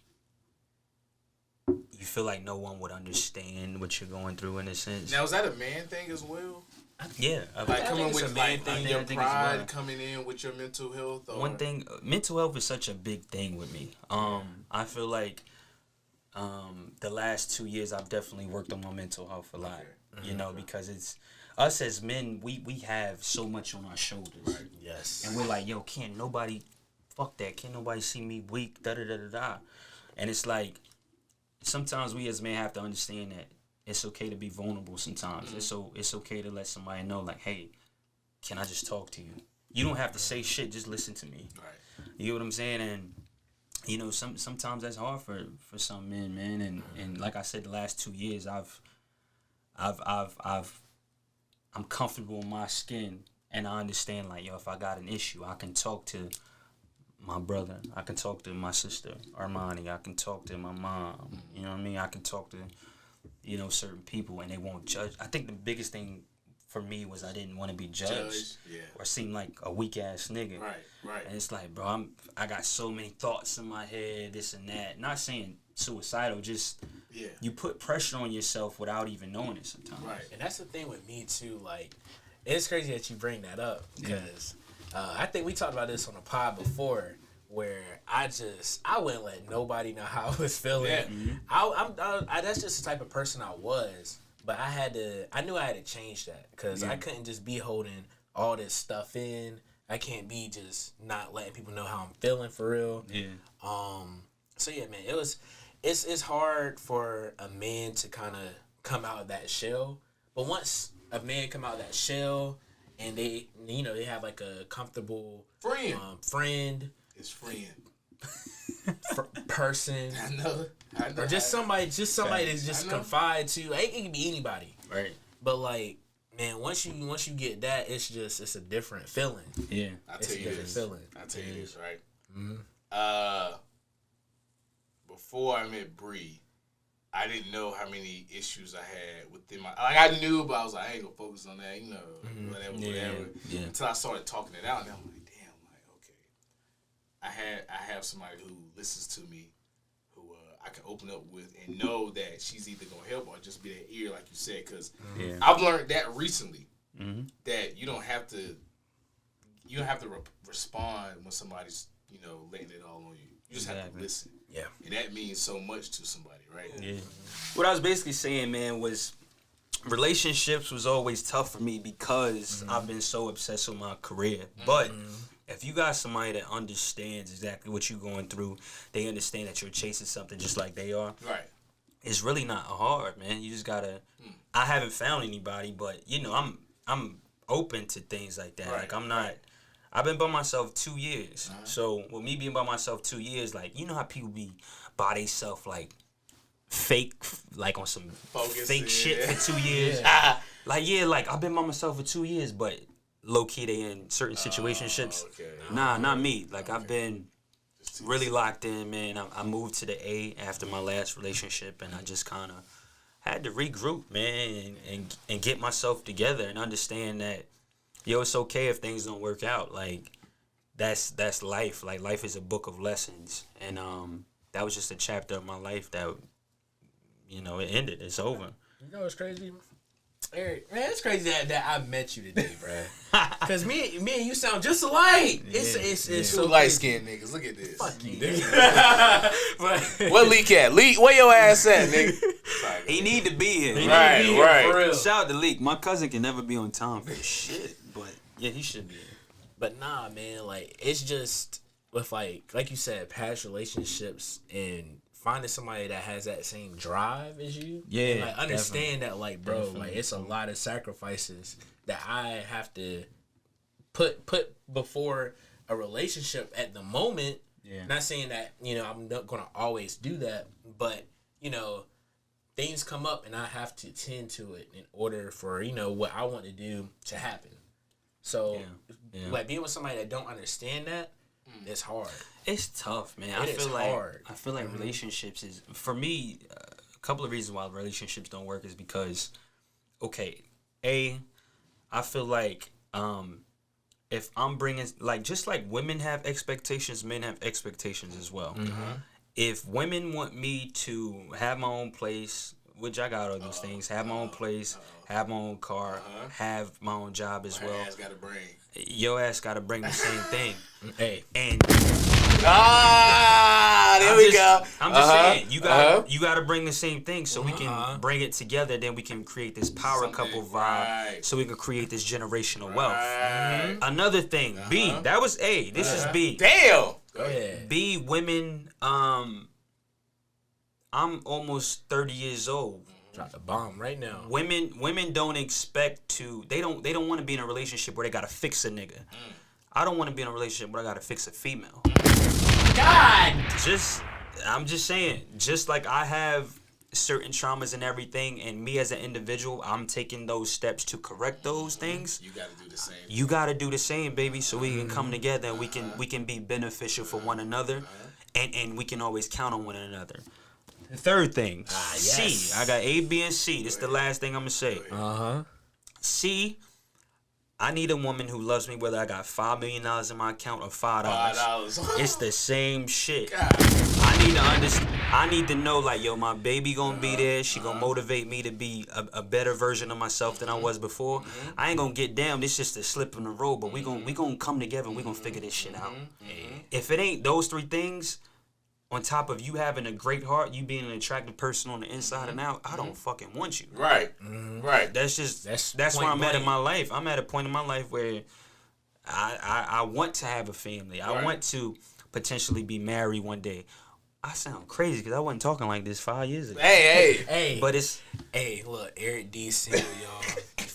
[SPEAKER 2] you feel like no one would understand what you're going through in a sense.
[SPEAKER 1] Now, is that a man thing as well?
[SPEAKER 2] Yeah,
[SPEAKER 1] like coming with your pride, coming in with your mental health. Or?
[SPEAKER 2] One thing, mental health is such a big thing with me. I feel like the last 2 years I've definitely worked on my mental health a lot. Because it's us as men, we have so much on our shoulders.
[SPEAKER 1] Right.
[SPEAKER 3] Yes.
[SPEAKER 2] And we're like, yo, can't nobody see me weak. Da da da da da. And it's like sometimes we as men have to understand that. It's okay to be vulnerable sometimes. It's okay to let somebody know, like, hey, can I just talk to you? You don't have to say shit. Just listen to me.
[SPEAKER 1] Right.
[SPEAKER 2] You know what I'm saying? And sometimes that's hard for some men, man. And like I said, the last 2 years, I'm comfortable in my skin, and I understand, like, yo, if I got an issue, I can talk to my brother. I can talk to my sister, Armani. I can talk to my mom. You know what I mean? I can talk to certain people, and they won't judge. I think the biggest thing for me was I didn't want to be judged or seem like a weak ass nigga.
[SPEAKER 1] Right.
[SPEAKER 2] And it's like, bro, I got so many thoughts in my head, this and that. Not saying suicidal, just you put pressure on yourself without even knowing it sometimes.
[SPEAKER 3] Right. And that's the thing with me too. Like, it's crazy that you bring that up because I think we talked about this on a pod before, where I wouldn't let nobody know how I was feeling. Yeah. That's just the type of person I was. But I knew I had to change that because I couldn't just be holding all this stuff in. I can't be just not letting people know how I'm feeling for real. Yeah. So yeah, man, it's hard for a man to kind of come out of that shell. But once a man come out of that shell and they have like a comfortable friend.
[SPEAKER 1] His friend.
[SPEAKER 3] Person.
[SPEAKER 1] I know.
[SPEAKER 3] Or just somebody to just confide to. It can be anybody.
[SPEAKER 2] Right.
[SPEAKER 3] But like, man, once you get that, it's a different feeling.
[SPEAKER 2] Yeah.
[SPEAKER 1] I'll tell you this, right? Mm-hmm. Before I met Bree, I didn't know how many issues I had within my. Like I knew, but I was like, I ain't gonna focus on that, whatever. Yeah. Until I started talking it out, and I'm like, damn, like okay, I have somebody who listens to me, who I can open up with, and know that she's either gonna help or just be that ear, like you said. Because I've learned that recently, that you don't have to respond when somebody's letting it all on you. You just have to listen. Yeah. And that means so much to somebody, right?
[SPEAKER 2] Yeah. What I was basically saying, man, was relationships was always tough for me because I've been so obsessed with my career. But if you got somebody that understands exactly what you're going through, they understand that you're chasing something just like they are.
[SPEAKER 1] Right.
[SPEAKER 2] It's really not hard, man. You just gotta. I haven't found anybody, but I'm open to things like that. Right. Like I'm not. Right. I've been by myself 2 years. So with me being by myself 2 years, like, you know how people be by themselves, like, fake, like on some fake shit for 2 years? Yeah. Like I've been by myself for 2 years, but low-key they in certain situationships. Okay. Nah, not me. Like, I've been really locked in, man. I moved to the A after my last relationship, and I just kind of had to regroup, man, and get myself together and understand that, yo, it's okay if things don't work out. Like, that's life. Like, life is a book of lessons. And that was just a chapter of my life that, it ended. It's over.
[SPEAKER 3] You know what's crazy? Errick, man, it's crazy that I met you today, bro. Because me and you sound just alike. It's
[SPEAKER 1] so light-skinned niggas. Look at this.
[SPEAKER 3] Fuck you, nigga.
[SPEAKER 1] What Leak at? Leak, where your ass at, nigga?
[SPEAKER 2] He need to be here.
[SPEAKER 1] Right.
[SPEAKER 2] Shout out to Leak. My cousin can never be on time for shit. But, yeah, he should be here.
[SPEAKER 3] But nah, man, like, it's just with, like you said, past relationships and finding somebody that has that same drive as you. Yeah. And, like, understand that, like, bro, like, it's a lot of sacrifices that I have to put before a relationship at the moment. Yeah. Not saying that, I'm not going to always do that, but, things come up and I have to tend to it in order for, what I want to do to happen. So, like, being with somebody that don't understand that, it's hard.
[SPEAKER 2] It's tough, man. I feel like relationships is, for me, a couple of reasons why relationships don't work is because, okay, I feel like if I'm bringing, like, just like women have expectations, men have expectations as well. Mm-hmm. If women want me to have my own place, which I got all those things, have my own place, have my own car, have my own job as well. Your ass got to bring the same thing. Hey, and
[SPEAKER 1] there we go.
[SPEAKER 2] I'm just saying, you got to bring the same thing so we can bring it together. Then we can create this power couple vibe. So we can create this generational wealth. Mm-hmm. Another thing, B. That was A. This is B.
[SPEAKER 1] Damn.
[SPEAKER 3] Go ahead.
[SPEAKER 2] B. Women. I'm almost 30 years old.
[SPEAKER 3] Drop the bomb right now.
[SPEAKER 2] Women don't expect to. They don't want to be in a relationship where they gotta fix a nigga. I don't want to be in a relationship where I gotta fix a female.
[SPEAKER 3] God.
[SPEAKER 2] I'm just saying. Just like I have certain traumas and everything, and me as an individual, I'm taking those steps to correct those things.
[SPEAKER 1] You gotta do the same.
[SPEAKER 2] You gotta do the same, baby, so we can come together and we can be beneficial for one another, and we can always count on one another. The third thing,
[SPEAKER 3] yes.
[SPEAKER 2] C. I got A, B, and C. This is the last thing I'm going to say. I need a woman who loves me whether I got $5 million in my account or $5. It's the same shit. God. I need to know, like, yo, my baby gonna be there. She gonna motivate me to be a better version of myself than I was before. I ain't gonna get down. This just a slip in the road, but we gonna come together and we gonna figure this shit out. If it ain't those three things, on top of you having a great heart, you being an attractive person on the inside and out, I don't fucking want you.
[SPEAKER 1] Right. Right.
[SPEAKER 2] That's where I'm at in my life. I'm at a point in my life where I want to have a family. I want to potentially be married one day. I sound crazy because I wasn't talking like this 5 years ago.
[SPEAKER 3] Hey.
[SPEAKER 2] But it's...
[SPEAKER 3] Hey, look, Errick D single, y'all.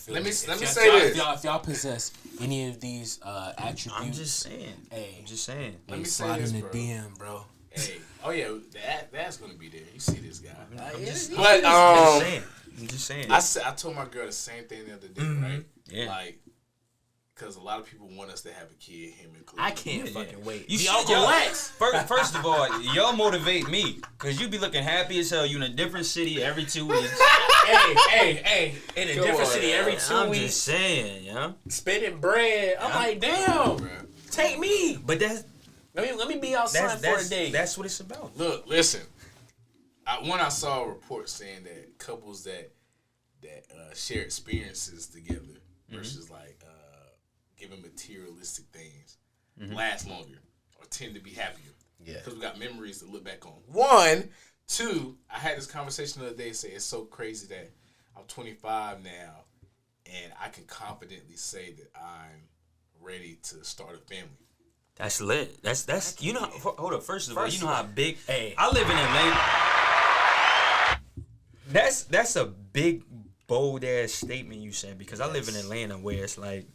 [SPEAKER 1] Let me say this.
[SPEAKER 3] If y'all possess any of these attributes... I'm just saying.
[SPEAKER 1] Let me
[SPEAKER 3] slide
[SPEAKER 1] say this,
[SPEAKER 3] in the
[SPEAKER 1] bro.
[SPEAKER 3] DM, bro.
[SPEAKER 1] Hey, oh yeah, that's gonna be there. You see this guy.
[SPEAKER 2] I'm just saying.
[SPEAKER 1] I told my girl the same thing the other day, right?
[SPEAKER 2] Yeah.
[SPEAKER 1] Like, because a lot of people want us to have a kid, him included.
[SPEAKER 3] I can't fucking wait.
[SPEAKER 2] Y'all relax. First of all, y'all motivate me because you be looking happy as hell. You in a different city every 2 weeks.
[SPEAKER 3] hey, in a different city every 2 weeks.
[SPEAKER 2] I'm just saying, yeah.
[SPEAKER 3] Spending bread. I'm like, damn. Take me.
[SPEAKER 2] But that's...
[SPEAKER 3] Let me be outside for a day.
[SPEAKER 2] That's what it's about.
[SPEAKER 1] Look, listen. I saw a report saying that couples that share experiences together versus like giving materialistic things last longer or tend to be happier. Yeah, because we got memories to look back on. 1, 2. I had this conversation the other day. Say it's so crazy that I'm 25 now, and I can confidently say that I'm ready to start a family.
[SPEAKER 2] That's lit. That's you know. Hold up. First of all, you know how big. Hey, I live in Atlanta. That's a big, bold ass statement you said because I live in Atlanta where it's like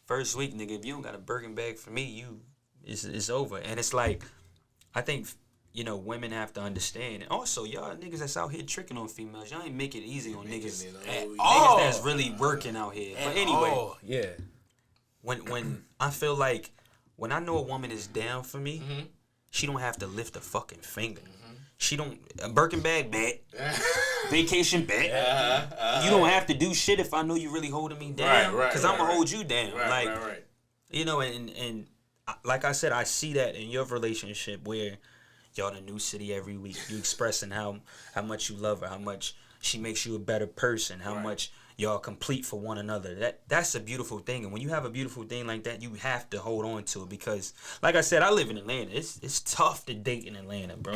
[SPEAKER 2] first week, nigga. If you don't got a Birkin bag for me, it's over. And it's like I think women have to understand. And also, y'all niggas that's out here tricking on females, y'all ain't make it easy on niggas. Niggas that's really working out here. But anyway, when I feel like. When I know a woman is down for me, she don't have to lift a fucking finger. She don't... A Birkin bag, bet. Vacation, bet. You don't have to do shit if I know you really holding me down. Right. Because I'm going to hold you down. Right. You know, and like I said, I see that in your relationship where y'all in a new city every week. You expressing how much you love her, how much she makes you a better person, how much... y'all complete for one another. That's a beautiful thing. And when you have a beautiful thing like that, you have to hold on to it because, like I said, I live in Atlanta. It's tough to date in Atlanta, bro.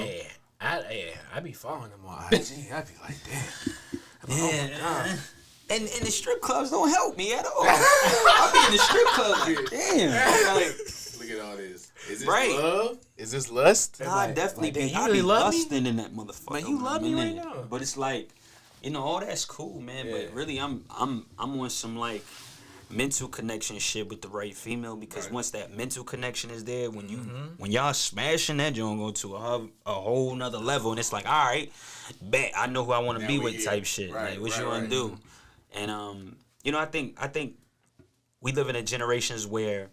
[SPEAKER 3] I be following them on IG. I be like, damn. Oh my God.
[SPEAKER 2] And the strip clubs don't help me at all. I be in the strip club like, damn.
[SPEAKER 1] Look at all this. Is this love? Is this lust?
[SPEAKER 2] Nah, I definitely be. I be lusting in that motherfucker.
[SPEAKER 3] Man, you love me right now.
[SPEAKER 2] But it's like, all that's cool, man. Yeah. But really, I'm on some like mental connection shit with the right female because once that mental connection is there, when you when y'all smashing that, you're gonna go to a whole nother level, and it's like, all right, bet I know who I want to be with type shit. Like, what you want to do? And I think we live in a generations where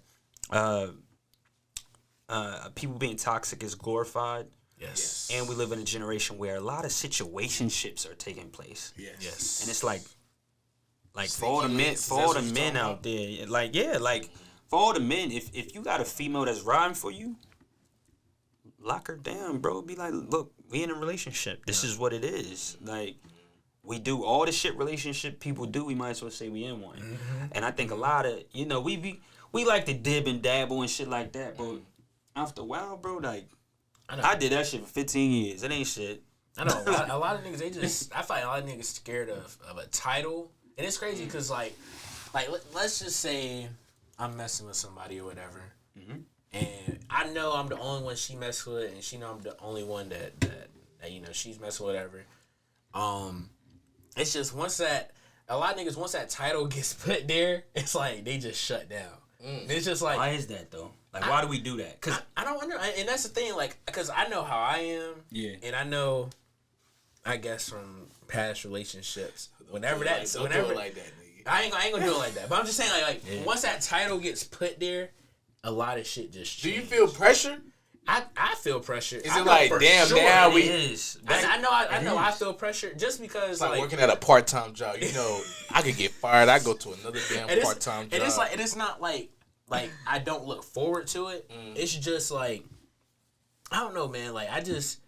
[SPEAKER 2] people being toxic is glorified.
[SPEAKER 3] Yes.
[SPEAKER 2] And we live in a generation where a lot of situationships are taking place.
[SPEAKER 1] Yes.
[SPEAKER 2] And it's like for all the men out there, for all the men, if you got a female that's riding for you, lock her down, bro. Be like, look, we in a relationship. This is what it is. Like, we do all the shit relationship people do. We might as well say we in one. And I think a lot of, we like to dib and dabble and shit like that, but after a while, bro, like, I did that shit for 15 years. It ain't shit.
[SPEAKER 3] I know. A lot of niggas, I find a lot of niggas scared of a title. And it's crazy because, like let's just say I'm messing with somebody or whatever. And I know I'm the only one she mess with, and she know I'm the only one that she's messing with, whatever. It's just once that title gets put there, it's like they just shut down. It's just like,
[SPEAKER 2] why is that though? Like, why do we do that? Cause
[SPEAKER 3] I don't wonder, and that's the thing. Like, because I know how I am, and I know, I guess from past relationships, whenever
[SPEAKER 1] do it like that, nigga.
[SPEAKER 3] I ain't gonna do it like that. But I'm just saying, once that title gets put there, a lot of shit just changes.
[SPEAKER 1] Do you feel pressure?
[SPEAKER 3] I feel pressure.
[SPEAKER 1] Is it like, damn,
[SPEAKER 3] sure
[SPEAKER 1] now we...
[SPEAKER 2] Is.
[SPEAKER 3] I know I feel pressure just because,
[SPEAKER 1] it's like working at a part-time job. You know, I could get fired. I go to another damn part-time job.
[SPEAKER 3] And it's not like I don't look forward to it. It's just like, I don't know, man. Like, it's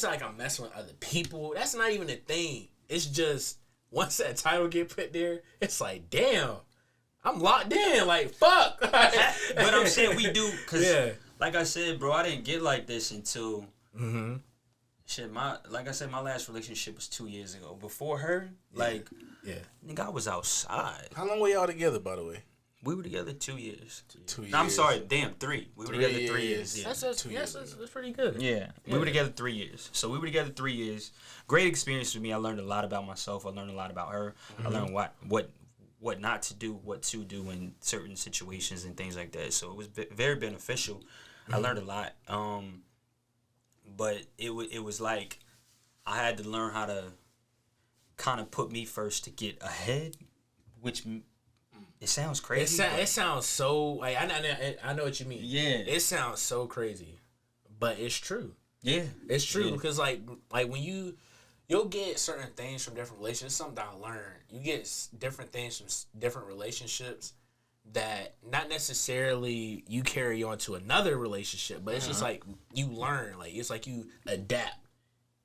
[SPEAKER 3] like I'm messing with other people. That's not even a thing. It's just, once that title get put there, it's like, damn, I'm locked in. Like, fuck.
[SPEAKER 2] But I'm saying we do, because, like I said, bro, I didn't get like this until, like I said, my last relationship was 2 years ago. Before her, nigga, I was outside.
[SPEAKER 1] How long were y'all together, by the way?
[SPEAKER 2] We were together 2 years.
[SPEAKER 1] 2 years.
[SPEAKER 2] No, I'm sorry, damn, 3. We were together 3 years. Yeah.
[SPEAKER 3] That's pretty good.
[SPEAKER 2] Yeah, we were together 3 years. So we were together 3 years. Great experience for me. I learned a lot about myself. I learned a lot about her. I learned what not to do, what to do in certain situations and things like that. So it was very beneficial. I learned a lot. But it was like I had to learn how to kind of put me first to get ahead, which it sounds crazy.
[SPEAKER 3] It sounds so, like, I know what you mean.
[SPEAKER 2] Yeah.
[SPEAKER 3] It sounds so crazy, but it's true.
[SPEAKER 2] Yeah.
[SPEAKER 3] It's true because like when you'll get certain things from different relationships. Something I learned. You get different things from different relationships that not necessarily you carry on to another relationship, but it's just like you learn. Like, it's like you adapt,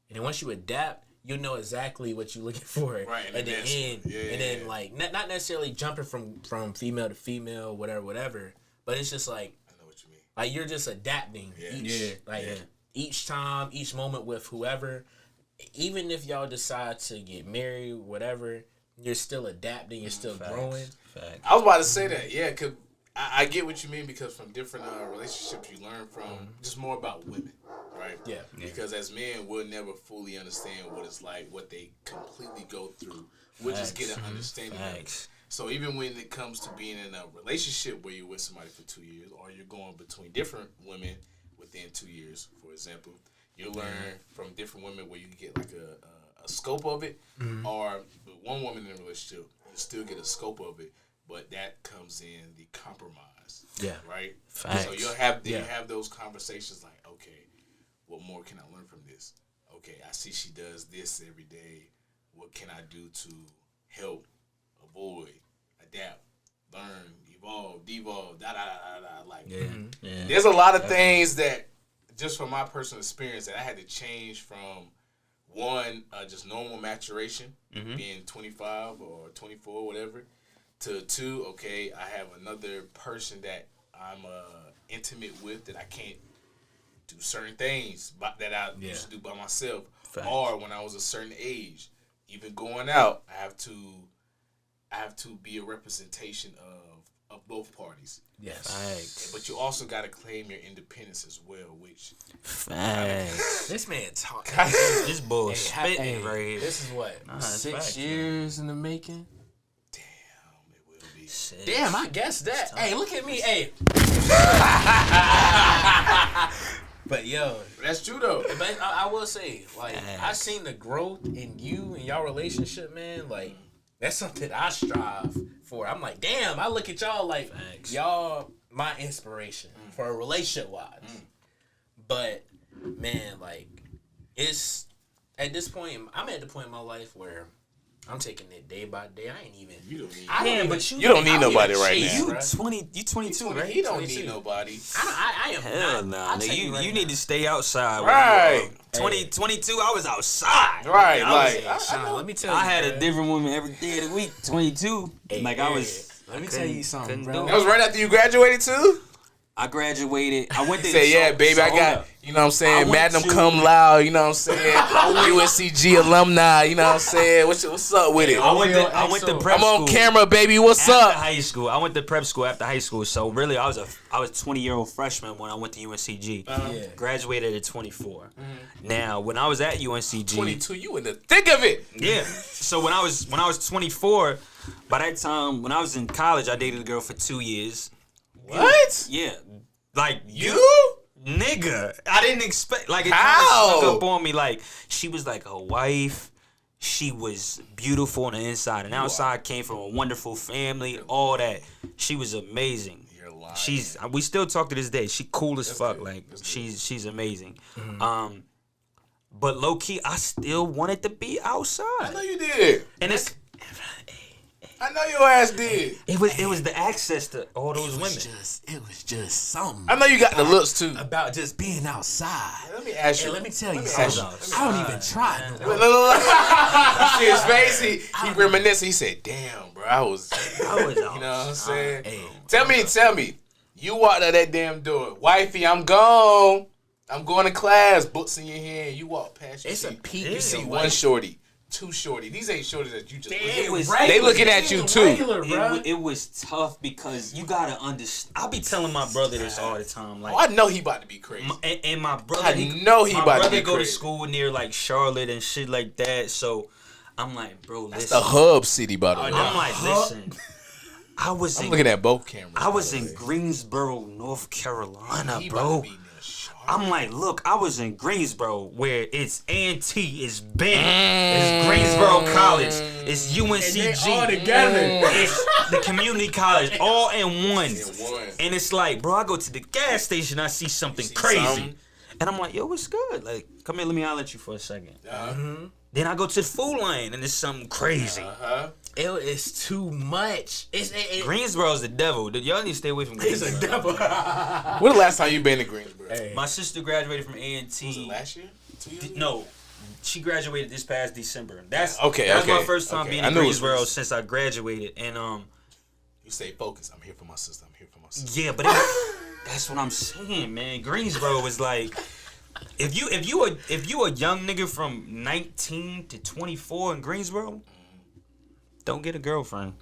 [SPEAKER 3] and then once you adapt, you'll know exactly what you're looking for at the end. And then like not necessarily jumping from female to female, whatever. But it's just like,
[SPEAKER 1] I know what you mean.
[SPEAKER 3] Like, you're just adapting each time, each moment with whoever. Even if y'all decide to get married, whatever, you're still adapting. You're still growing.
[SPEAKER 2] Facts.
[SPEAKER 1] I was about to say that, because I get what you mean, because from different relationships you learn from just more about women, right? Yeah. Because as men, we'll never fully understand what it's like, what they completely go through. We'll just get an understanding of it. So even when it comes to being in a relationship where you're with somebody for 2 years, or you're going between different women within 2 years, for example, you learn from different women where you can get like a scope of it, or with one woman in a relationship, you still get a scope of it, but that comes in the compromise. Yeah. Right? Facts. So you'll have those conversations like, okay, what more can I learn from this? Okay, I see she does this every day. What can I do to help, avoid, adapt, learn, evolve, devolve, like, there's a lot of things that, just from my personal experience, that I had to change from, one, just normal maturation, being 25 or 24, whatever, to 2, okay, I have another person that I'm intimate with, that I can't do certain things that I used to do by myself. Facts. Or when I was a certain age, even going out, I have to be a representation of both parties. Yes. Facts. But you also got to claim your independence as well, which...
[SPEAKER 2] Facts.
[SPEAKER 3] This man talking.
[SPEAKER 2] This bull spitting right here.
[SPEAKER 3] This is what? 6 years in the making?
[SPEAKER 1] Damn, it will be.
[SPEAKER 3] Damn, I guess that. Hey, look at me. Hey. But yo,
[SPEAKER 1] that's true though.
[SPEAKER 3] But I will say, like, I seen the growth in you and y'all relationship, man. Like, that's something I strive for. I'm like, damn, I look at y'all like, y'all my inspiration for a relationship wise. But man, like, it's at this point, I'm at the point in my life where I'm taking it day by day. I ain't even. You don't need.
[SPEAKER 1] You don't need nobody right now.
[SPEAKER 2] You 22, right?
[SPEAKER 1] He don't need nobody.
[SPEAKER 3] I am.
[SPEAKER 2] Hell no. You need to stay outside.
[SPEAKER 1] Right.
[SPEAKER 2] 22, I was outside.
[SPEAKER 1] Right.
[SPEAKER 3] Let me tell you.
[SPEAKER 2] I had a different woman every day of the week. 22. I was.
[SPEAKER 3] Let me tell you something, bro.
[SPEAKER 1] That was right after you graduated too?
[SPEAKER 2] I graduated. I went to
[SPEAKER 1] baby, I got, you know what I'm saying, Magnum Cum Laude, you know what I'm saying, UNCG alumni, you know what I'm saying, what's up with it?
[SPEAKER 2] I went to prep school.
[SPEAKER 1] I'm on camera, baby, what's up?
[SPEAKER 2] After high school. I went to prep school after high school, so really I was 20-year-old freshman when I went to UNCG. Graduated at 24. Now, when I was at UNCG.
[SPEAKER 1] 22, you in the thick of it.
[SPEAKER 2] Yeah. So when I was 24, by that time, when I was in college, I dated a girl for 2 years.
[SPEAKER 1] What?
[SPEAKER 2] Yeah. Like,
[SPEAKER 1] you?
[SPEAKER 2] Nigga. I didn't expect, like, it kind of snuck up on me. Like, she was like a wife. She was beautiful on the inside and outside. Came from a wonderful family. All that. She was amazing.
[SPEAKER 1] You're
[SPEAKER 2] We still talk to this day. She cool as fuck. Good. Like she's amazing. Mm-hmm. But low key, I still wanted to be outside.
[SPEAKER 1] I know you did.
[SPEAKER 2] And it's.
[SPEAKER 1] I know your ass did.
[SPEAKER 2] It was the access to all those women.
[SPEAKER 3] It was just something.
[SPEAKER 1] I know you got the looks too.
[SPEAKER 3] About just being outside.
[SPEAKER 1] Let me ask you.
[SPEAKER 3] Let me tell you something. I don't even try.
[SPEAKER 1] Look. See his face. He reminiscing. He said, "Damn, bro, I was
[SPEAKER 2] you know what
[SPEAKER 1] I'm saying? Tell me. You walked out that damn door, wifey. I'm gone. I'm going to class. Books in your hand. You walk past.
[SPEAKER 3] It's a peak.
[SPEAKER 1] You see one shorty. Two shorty. These ain't shorties that you just.
[SPEAKER 2] They
[SPEAKER 1] looking at you too.
[SPEAKER 2] It was tough because you gotta understand. I be telling my brother this all the time. Like,
[SPEAKER 1] I know he about to be crazy.
[SPEAKER 2] And my brother,
[SPEAKER 1] I know he about to be crazy.
[SPEAKER 2] go to school near like Charlotte and shit like that. So I'm like, bro,
[SPEAKER 1] that's
[SPEAKER 2] listen.
[SPEAKER 1] the hub city, by the way.
[SPEAKER 2] I'm like, listen. I'm
[SPEAKER 1] looking at both cameras.
[SPEAKER 2] I was in Greensboro, North Carolina, bro. I'm like, look, I was in Greensboro where it's A&T, it's Ben, it's Greensboro College, it's UNCG,
[SPEAKER 3] and they all together.
[SPEAKER 2] It's the community college, all in one. And it's like, bro, I go to the gas station, I see something crazy. And I'm like, yo, what's good? Like, come here, let me holler at you for a second. Then I go to the Food Lion and it's something crazy.
[SPEAKER 3] It is too much.
[SPEAKER 2] Greensboro's the devil. Y'all need to stay away from Greensboro.
[SPEAKER 3] It's a devil.
[SPEAKER 1] When the last time you been to Greensboro?
[SPEAKER 2] Hey. My sister graduated from A&T.
[SPEAKER 1] Was it last year? 2 years ago?
[SPEAKER 2] No. She graduated this past December. That's my first time being in Greensboro since I graduated. And
[SPEAKER 1] you stay focused. I'm here for my sister.
[SPEAKER 2] Yeah, but that's what I'm saying, man. Greensboro was like, if you a young nigga from 19 to 24 in Greensboro, don't get a girlfriend.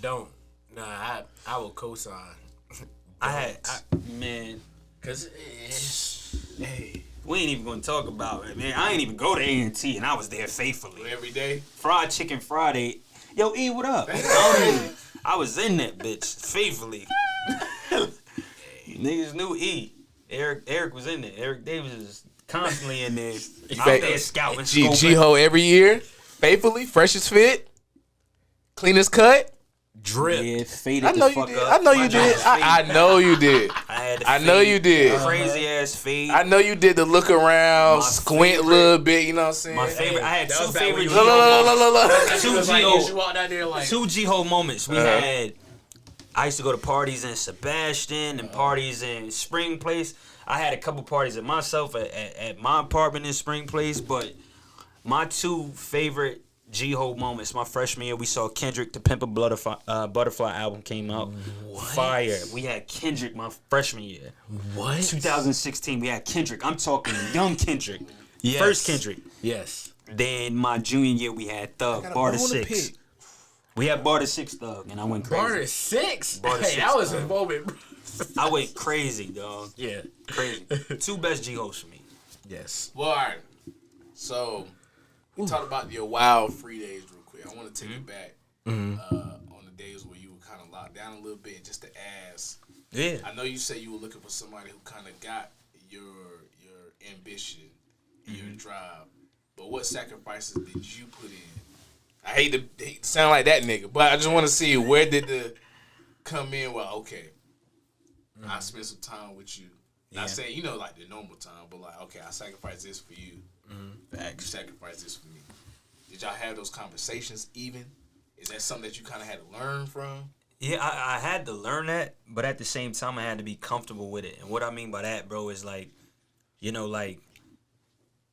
[SPEAKER 3] Don't. Nah, I will co-sign.
[SPEAKER 2] Man,
[SPEAKER 3] cause
[SPEAKER 2] we ain't even gonna talk about it, man. I ain't even go to A&T, and I was there faithfully
[SPEAKER 1] every day.
[SPEAKER 2] Fried chicken Friday. Yo, E, what up? I was in that bitch faithfully. Niggas knew E. Errick was in there. Errick Davis is constantly in there. Out there scouting.
[SPEAKER 1] G-Ho every year, faithfully, freshest fit. Cleanest cut,
[SPEAKER 2] drip. Yeah, faded
[SPEAKER 1] I know you did. I know you did. I know you did. I know you did.
[SPEAKER 2] Crazy ass fade.
[SPEAKER 1] I know you did the look around, squint a little bit. You know what I'm saying?
[SPEAKER 2] My favorite. I had two favorite. Two G-Ho moments. We had. I used to go to parties in Sebastian and parties in Spring Place. I had a couple parties at myself at my apartment in Spring Place, but my two favorite G-Ho moments. My freshman year, we saw Kendrick, the Pimp a Butterfly album came out. What? Fire. We had Kendrick my freshman year.
[SPEAKER 3] What?
[SPEAKER 2] 2016, we had Kendrick. I'm talking young Kendrick.
[SPEAKER 3] Yes.
[SPEAKER 2] First Kendrick.
[SPEAKER 3] Yes.
[SPEAKER 2] Then my junior year, we had Thug, Barter 6. We had Barter 6 Thug, and I went crazy.
[SPEAKER 3] Barter 6?
[SPEAKER 2] Barter 6
[SPEAKER 3] that was a moment.
[SPEAKER 2] I went crazy, dog.
[SPEAKER 3] Yeah.
[SPEAKER 2] Crazy. Two best G-Hos for me.
[SPEAKER 3] Yes.
[SPEAKER 1] Well, all right. So, we talked about your wild free days real quick. I want to take it back on the days where you were kind of locked down a little bit, just to ask.
[SPEAKER 2] Yeah.
[SPEAKER 1] I know you said you were looking for somebody who kind of got your ambition, your drive, but what sacrifices did you put in? I hate to sound like that nigga, but I just want to see where did the come in. Well, okay, I spent some time with you. Not saying like the normal time, but like okay, I sacrificed this for you. You sacrificed this for me. Did y'all have those conversations? Even is that something that you kind of had to learn from?
[SPEAKER 2] Yeah, I had to learn that, but at the same time, I had to be comfortable with it. And what I mean by that, bro, is like,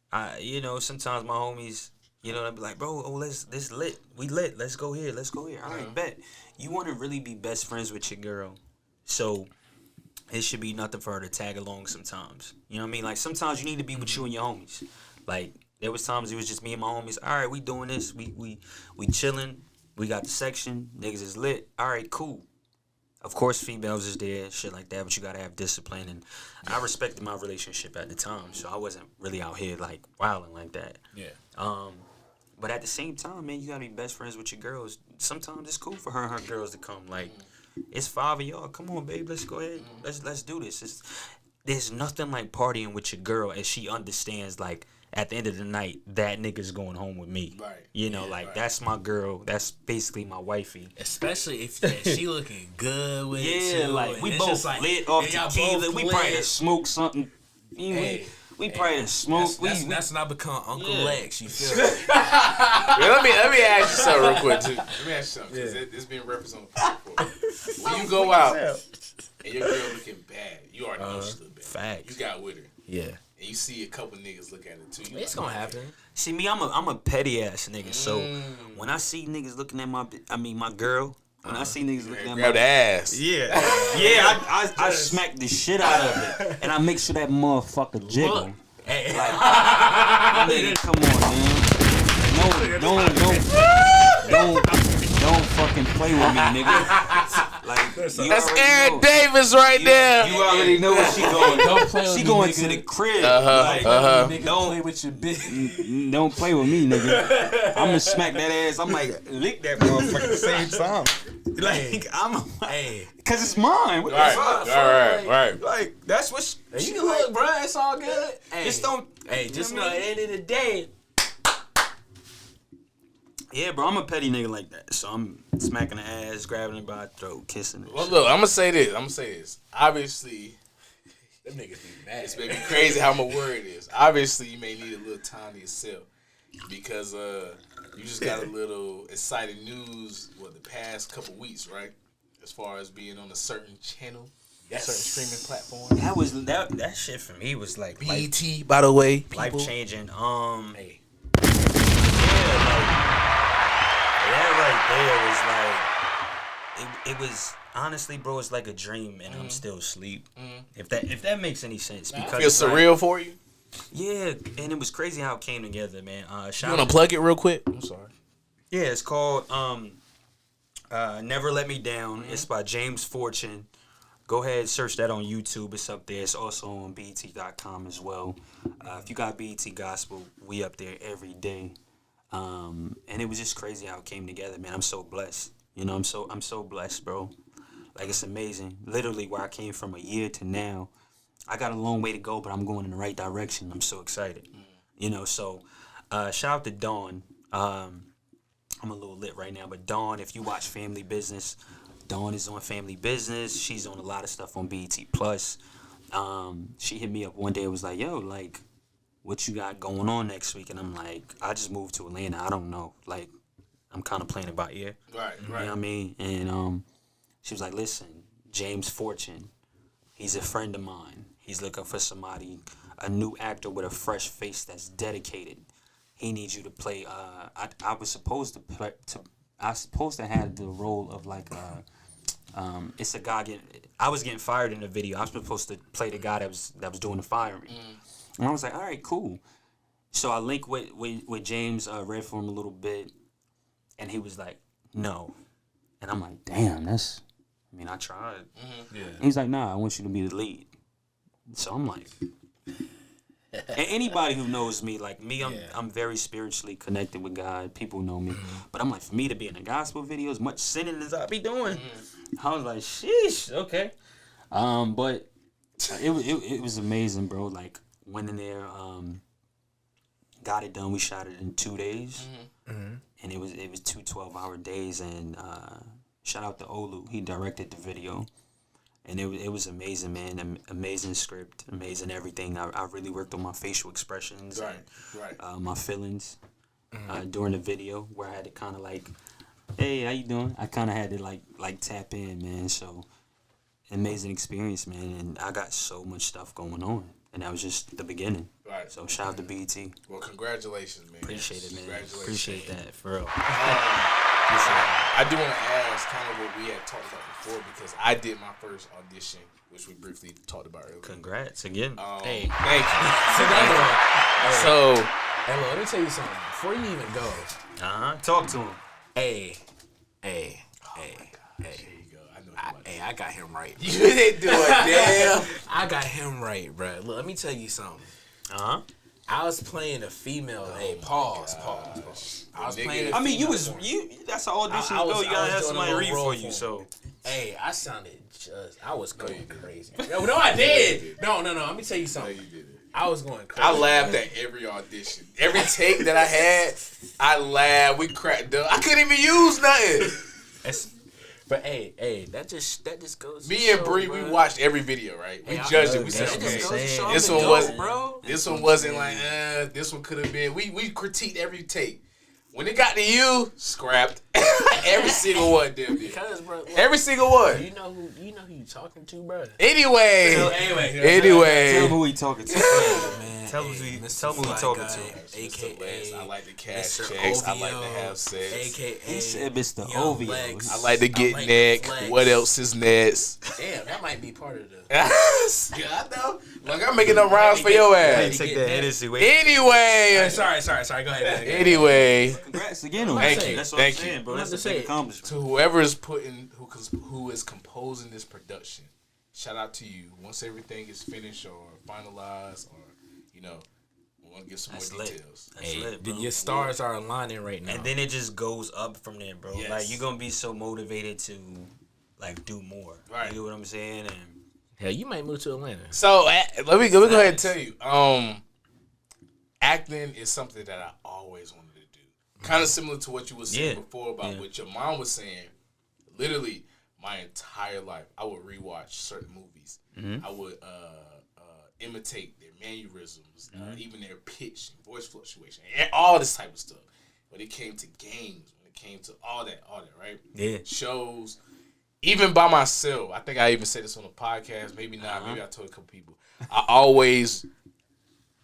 [SPEAKER 2] sometimes my homies. They'll be like, bro, this lit. We lit. Let's go here. All right, bet. You want to really be best friends with your girl. So it should be nothing for her to tag along sometimes. You know what I mean? Like, sometimes you need to be with you and your homies. Like, there was times it was just me and my homies. All right, we doing this. We chilling. We got the section. Niggas is lit. All right, cool. Of course, females is there, shit like that, but you got to have discipline. And I respected my relationship at the time, so I wasn't really out here, like, wilding like that.
[SPEAKER 3] Yeah.
[SPEAKER 2] But at the same time, man, you gotta be best friends with your girls. Sometimes it's cool for her and her girls to come. Like, it's 5 of y'all. Come on, babe, let's go ahead. Let's do this. There's nothing like partying with your girl, and she understands, like, at the end of the night, that nigga's going home with me.
[SPEAKER 1] Right.
[SPEAKER 2] You know, that's my girl. That's basically my wifey.
[SPEAKER 3] Especially if she looking good with you.
[SPEAKER 2] Yeah, like we both lit off tequila. We probably done smoked something. We probably done smoked.
[SPEAKER 3] That's not become Uncle Lex. You feel me?
[SPEAKER 1] Let me ask you something real quick too. Let me ask you something because it's been referenced on the podcast. When you go out and your girl looking bad, you already know she look bad.
[SPEAKER 2] Facts.
[SPEAKER 1] You got with her.
[SPEAKER 3] Yeah.
[SPEAKER 1] And you see a couple niggas look at it too.
[SPEAKER 3] It's gonna happen.
[SPEAKER 2] See me, I'm a petty ass nigga. So when I see niggas looking at my girl. When I see niggas looking at
[SPEAKER 1] grab the ass.
[SPEAKER 2] Yeah. I smack the shit out of it. And I make sure that motherfucker jiggle.
[SPEAKER 3] Hey.
[SPEAKER 2] Like, nigga, come on, man. Don't fucking play with me, nigga. Like,
[SPEAKER 1] that's Errick Davis right there.
[SPEAKER 2] You already know where she going.
[SPEAKER 3] Don't play with
[SPEAKER 2] she
[SPEAKER 3] me,
[SPEAKER 2] going
[SPEAKER 3] nigga.
[SPEAKER 2] to the crib.
[SPEAKER 3] Don't play with your bitch.
[SPEAKER 2] Don't play with me, nigga. I'm gonna smack that ass. I'm like, lick that motherfucker at the same time. Like, cause it's mine. What the fuck?
[SPEAKER 1] Right.
[SPEAKER 2] Like, that's what
[SPEAKER 3] You can look, bro. It's all good.
[SPEAKER 2] Just don't.
[SPEAKER 3] Just know at the end of the day.
[SPEAKER 2] Yeah, bro, I'm a petty nigga like that. So I'm smacking the ass, grabbing her by the throat, kissing her.
[SPEAKER 1] Well, look, I'm gonna say this. Obviously,
[SPEAKER 3] them niggas be mad.
[SPEAKER 1] It's maybe crazy how my word is. Obviously, you may need a little time to yourself because you just got a little exciting news. The past couple weeks, right? As far as being on a certain channel, certain streaming platform.
[SPEAKER 2] That shit for me was like
[SPEAKER 1] BET, by the way,
[SPEAKER 2] life changing. That right there was like, it was honestly, bro, it's like a dream, and I'm still asleep. If that makes any sense, because
[SPEAKER 1] feels surreal for you.
[SPEAKER 2] Yeah, and it was crazy how it came together, man.
[SPEAKER 1] You wanna plug it real quick? I'm sorry.
[SPEAKER 2] Yeah, it's called Never Let Me Down. It's by James Fortune. Go ahead, search that on YouTube. It's up there. It's also on BET.com as well. If you got BET Gospel, we up there every day. And it was just crazy how it came together, man. I'm so blessed. You know, I'm so blessed, bro. Like, it's amazing. Literally, where I came from a year to now, I got a long way to go, but I'm going in the right direction. I'm so excited. You know, so shout out to Dawn. I'm a little lit right now, but Dawn, if you watch Family Business, Dawn is on Family Business. She's on a lot of stuff on BET Plus. She hit me up one day and was like, yo, like, what you got going on next week? And I'm like, I just moved to Atlanta. I don't know. Like, I'm kind of playing it by ear.
[SPEAKER 1] Right.
[SPEAKER 2] You know what I mean? And she was like, listen, James Fortune, he's a friend of mine. He's looking for somebody, a new actor with a fresh face that's dedicated. He needs you to play. I was supposed to play. I was supposed to have the role of like it's a guy I was getting fired in the video. I was supposed to play the guy that was doing the firing. And I was like, all right, cool. So I linked with James, read for him a little bit, and he was like, no. And I'm like, damn, I tried.
[SPEAKER 3] Yeah.
[SPEAKER 2] And he's like, nah, I want you to be the lead. So I'm like, and anybody who knows me, like me, I'm very spiritually connected with God. People know me. But I'm like, for me to be in a gospel video, as much sinning as I be doing, I was like, sheesh, okay. But it was amazing, bro. Like, went in there, got it done. We shot it in 2 days, and it was 2 12-hour days. And shout out to Olu, he directed the video, and it was amazing, man. Amazing script, amazing everything. I really worked on my facial expressions, and my feelings during the video, where I had to kind of like, hey, how you doing? I kind of had to like tap in, man. So amazing experience, man, and I got so much stuff going on. And that was just the beginning. Right. So shout out to BET.
[SPEAKER 1] Well, congratulations, man.
[SPEAKER 2] Appreciate it, man. Appreciate that, for real.
[SPEAKER 1] I do want to ask kind of what we had talked about before, because I did my first audition, which we briefly talked about earlier.
[SPEAKER 2] Congrats again.
[SPEAKER 3] Hey,
[SPEAKER 1] thank you.
[SPEAKER 3] So, hey, look, let me tell you something. Before you even go,
[SPEAKER 2] talk to him.
[SPEAKER 3] Hey. I got him right.
[SPEAKER 1] You didn't do it, damn.
[SPEAKER 3] I got him right, bro. Look, let me tell you something. I was playing a female. Hey, pause. I was playing.
[SPEAKER 2] I mean, you. That's an audition. You gotta have somebody read for you. So,
[SPEAKER 3] hey, I was going crazy. No, I did. No. Let me tell you something.
[SPEAKER 1] No, you did it.
[SPEAKER 3] I was going crazy.
[SPEAKER 1] I laughed at every audition. Every take that I had, I laughed. We cracked up. I couldn't even use nothing.
[SPEAKER 3] But hey, that just goes.
[SPEAKER 1] Me and Bree, we watched every video, right? We judged it. We said, okay, this one wasn't, bro. This one wasn't like, this one could have been. We critiqued every take. When it got to you, scrapped every single one, dude.
[SPEAKER 3] Because, bro, look,
[SPEAKER 1] every single one.
[SPEAKER 3] You know who you talking to, bro.
[SPEAKER 1] Anyway.
[SPEAKER 2] Tell who he talking to.
[SPEAKER 3] Man,
[SPEAKER 2] tell who he talking to.
[SPEAKER 3] AKA,
[SPEAKER 1] I like the cash
[SPEAKER 3] Mr.
[SPEAKER 1] checks.
[SPEAKER 3] OVO,
[SPEAKER 1] I like to have sex.
[SPEAKER 3] AKA,
[SPEAKER 2] he said Mr. OVO.
[SPEAKER 1] I like to get neck. What else is next?
[SPEAKER 3] Damn, that might be part of the.
[SPEAKER 1] Yeah, I know. Like I'm making up rhymes for your ass.
[SPEAKER 2] Take that energy away.
[SPEAKER 1] Anyway.
[SPEAKER 3] Sorry. Go ahead.
[SPEAKER 1] Anyway.
[SPEAKER 2] Congrats again on
[SPEAKER 1] Thank you.
[SPEAKER 2] That's what I'm saying, bro. That's a big accomplishment.
[SPEAKER 1] To whoever is who is composing this production, shout out to you. Once everything is finished or finalized, or we want to get some more details.
[SPEAKER 2] That's lit, bro.
[SPEAKER 3] Your stars are aligning right now,
[SPEAKER 2] and then it just goes up from there, bro.
[SPEAKER 1] Yes.
[SPEAKER 2] Like you're gonna be so motivated to like do more.
[SPEAKER 1] Right.
[SPEAKER 2] You know what I'm saying? And
[SPEAKER 3] hell, you might move to Atlanta.
[SPEAKER 1] So let me go ahead and tell you. Acting is something that I always wanted to do. Kind of similar to what you were saying before about what your mom was saying. Literally, my entire life, I would rewatch certain movies. I would imitate their mannerisms, even their pitch, and voice fluctuation, and all this type of stuff. When it came to games, when it came to all that, right?
[SPEAKER 2] Yeah.
[SPEAKER 1] Shows. Even by myself, I think I even said this on a podcast. Maybe not. Maybe I told a couple people. I always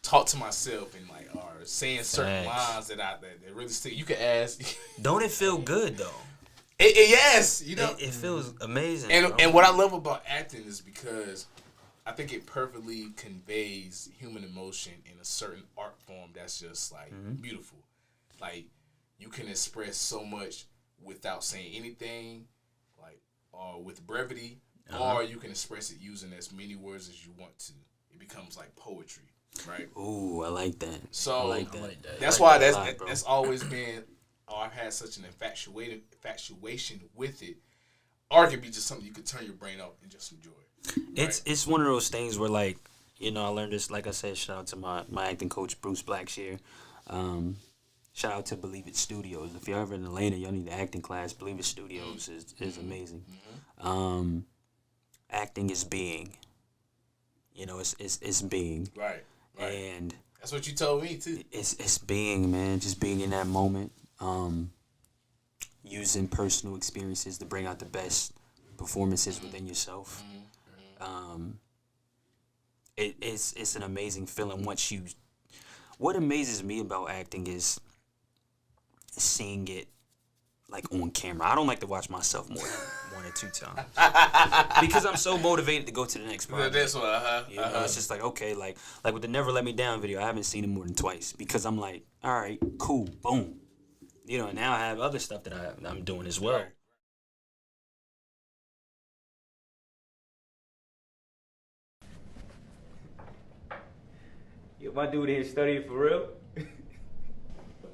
[SPEAKER 1] talk to myself and or saying certain lines that really stick. You can ask.
[SPEAKER 2] Don't it feel good though?
[SPEAKER 1] Yes,
[SPEAKER 2] it feels amazing.
[SPEAKER 1] And what I love about acting is because I think it perfectly conveys human emotion in a certain art form that's just beautiful. Like you can express so much without saying anything. Or with brevity, or you can express it using as many words as you want to. It becomes like poetry, right?
[SPEAKER 2] Ooh, I like that.
[SPEAKER 1] So
[SPEAKER 2] I like that.
[SPEAKER 1] That's why that's always been. I've had such an infatuation with it. Art can be just something you could turn your brain off and just enjoy. Right?
[SPEAKER 2] It's one of those things where I learned this. Like I said, shout out to my acting coach Bruce Blackshear. Shout out to Believe It Studios. If you're ever in Atlanta, y'all need an acting class. Believe It Studios is amazing. Acting is being. It's being.
[SPEAKER 1] Right.
[SPEAKER 2] And
[SPEAKER 1] that's what you told me too.
[SPEAKER 2] It's being, man. Just being in that moment. Using personal experiences to bring out the best performances within yourself. It's an amazing feeling once you. What amazes me about acting is seeing it on camera. I don't like to watch myself more than 1 or 2 times because I'm so motivated to go to the next project.
[SPEAKER 1] This one,
[SPEAKER 2] it's just okay, like with the Never Let Me Down video, I haven't seen it more than twice because I'm like, all right, cool, boom, and now I have other stuff that I'm doing as well.
[SPEAKER 4] Yo, my dude here studying for real?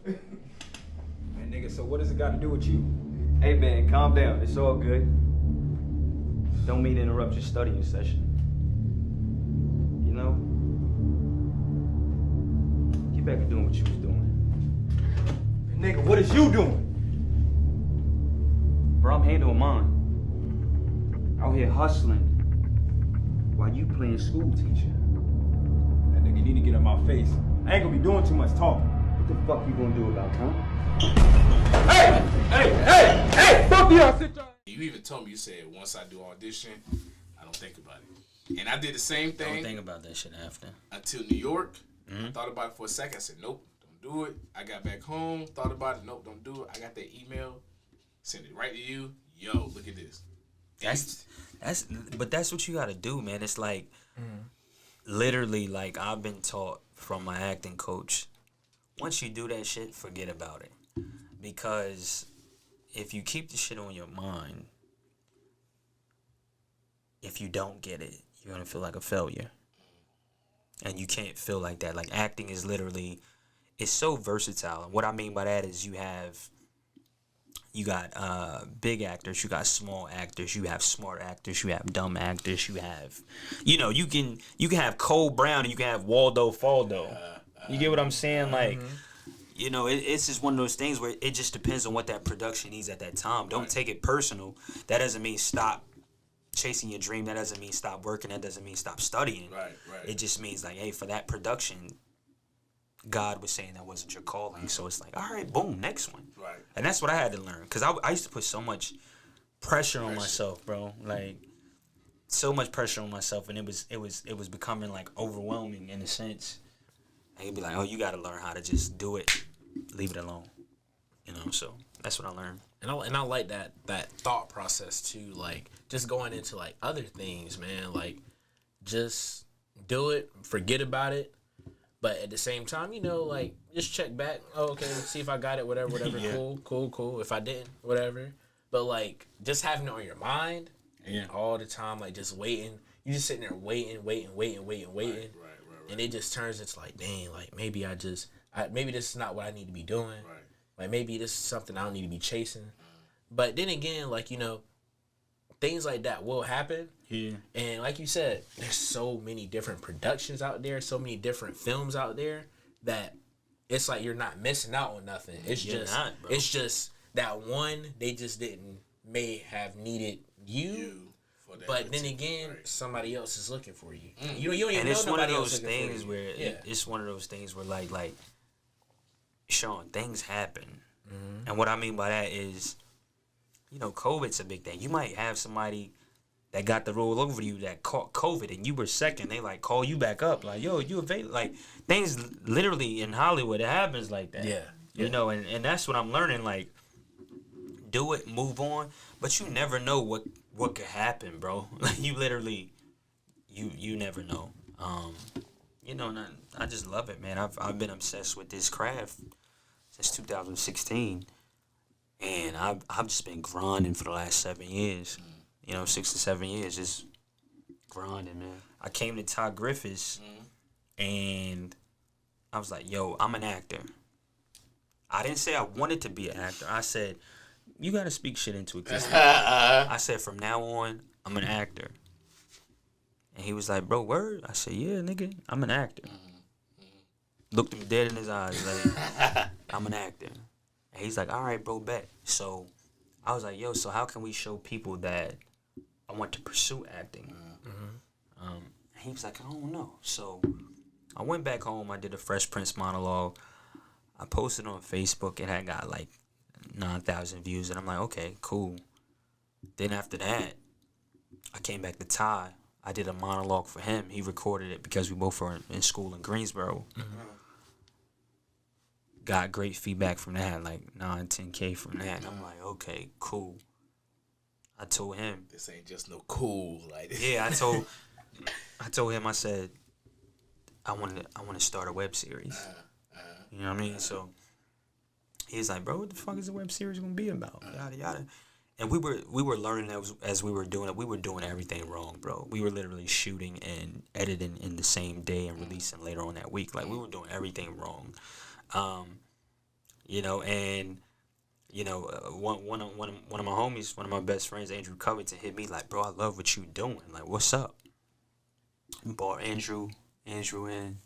[SPEAKER 4] Man, nigga, so what does it got to do with you? Hey, man, calm down. It's all good. Don't mean to interrupt your studying session. Get back to doing what you was doing. Hey, nigga, what is you doing? Bro, I'm handling mine. Out here hustling while you playing school teacher. You need to get in my face. I ain't gonna be doing too much talking. What the fuck you gonna do about it, huh? Hey! Fuck you! I'll sit down.
[SPEAKER 1] You even told me, you said, once I do audition, I don't think about it. And I did the same thing.
[SPEAKER 2] Don't think about that shit after.
[SPEAKER 1] Until New York. I thought about it for a second. I said, nope, don't do it. I got back home, thought about it. Nope, don't do it. I got that email, sent it right to you. Yo, look at this.
[SPEAKER 2] But that's what you gotta do, man. It's like... Literally, I've been taught from my acting coach, once you do that shit, forget about it. Because if you keep the shit on your mind, if you don't get it, you're going to feel like a failure. And you can't feel like that. Acting is literally, it's so versatile. And what I mean by that is you you got big actors, you got small actors, you have smart actors, you have dumb actors, you have, you know, you can have Cole Brown and you can have Waldo Faldo. You get what I'm saying? Like, you know, it's just one of those things where it just depends on what that production needs at that time. Don't take it personal. That doesn't mean stop chasing your dream. That doesn't mean stop working. That doesn't mean stop studying.
[SPEAKER 1] Right.
[SPEAKER 2] It just means like, hey, for that production, God was saying that wasn't your calling. So it's like, all right, boom, next one.
[SPEAKER 1] Right.
[SPEAKER 2] And that's what I had to learn. Because I used to put so much pressure on myself, bro. Like, so much pressure on myself. And it was becoming like overwhelming in a sense. And you'd be like, oh, you got to learn how to just do it. Leave it alone. You know, so that's what I learned.
[SPEAKER 3] And I like that thought process too, like just going into like other things, man. Like just do it, forget about it. But at the same time, you know, like just check back. Oh, okay, see if I got it, whatever. Yeah. Cool. If I didn't, whatever. But like just having it on your mind all the time, like just waiting. You just sitting there waiting. Right. And it just turns into like, dang, like maybe maybe this is not what I need to be doing. Right. Like maybe this is something I don't need to be chasing. But then again, like, you know, things like that will happen. Yeah. And like you said, there's so many different productions out there, so many different films out there that it's like you're not missing out on nothing. It's just that one, they just may have needed you. But then again, somebody else is looking for you. You don't even know nobody else is looking for you.
[SPEAKER 2] And it's one of those things where it's one of those things where like Sean, things happen. Mm-hmm. And what I mean by that is, you know, COVID's a big thing. You might have somebody that got the roll over you that caught COVID and you were second. They like call you back up like, yo, you available? Like things literally in Hollywood, it happens like that. Yeah. You know, and that's what I'm learning. Like, do it, move on, but you never know what could happen, bro. Like you literally, you never know. You know, and I just love it, man. I've been obsessed with this craft since 2016, and I've just been grinding for the last 7 years. You know, 6 to 7 years, just grinding, man. I came to Todd Griffiths, and I was like, yo, I'm an actor. I didn't say I wanted to be an actor. I said, you got to speak shit into existence. I said, from now on, I'm an actor. And he was like, bro, word? I said, yeah, nigga, I'm an actor. Looked him dead in his eyes, like, I'm an actor. And he's like, all right, bro, bet. So I was like, yo, so how can we show people that I want to pursue acting? And he was like, I don't know. So I went back home. I did a Fresh Prince monologue. I posted on Facebook. It had got like 9,000 views. And I'm like, okay, cool. Then after that, I came back to Ty. I did a monologue for him. He recorded it because we both were in school in Greensboro. Got great feedback from that, like 9, 10K from that. And I'm like, okay, cool. I told him.
[SPEAKER 1] This ain't just no cool. Like this.
[SPEAKER 2] Yeah, I told him, I said, I want to start a web series. You know what I mean? So he's like, bro, what the fuck is the web series going to be about? Yada, yada. And we were learning as we were doing it. We were doing everything wrong, bro. We were literally shooting and editing in the same day and releasing later on that week. Like, we were doing everything wrong. You know, and you know, one of my homies, one of my best friends, Andrew Covington, hit me like, bro, I love what you doing. Like, what's up? Brought Andrew in.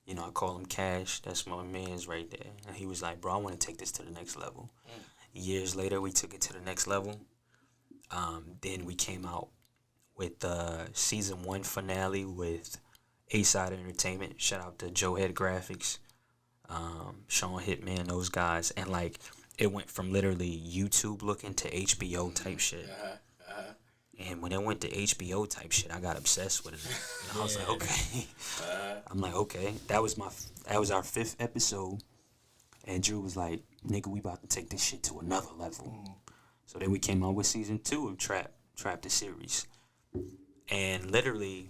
[SPEAKER 2] You know, I call him Cash. That's my man's right there. And he was like, bro, I want to take this to the next level. Years later, we took it to the next level. Then we came out with the season 1 finale with A-Side Entertainment. Shout out to Joe Head Graphics, Sean Hitman, those guys. And like, it went from literally YouTube looking to HBO type shit. And when it went to HBO type shit, I got obsessed with it. And I was like, okay. I'm like, okay. That was our 5th episode. And Drew was like, nigga, we about to take this shit to another level. So then we came out with season 2 of Trap the series. And literally,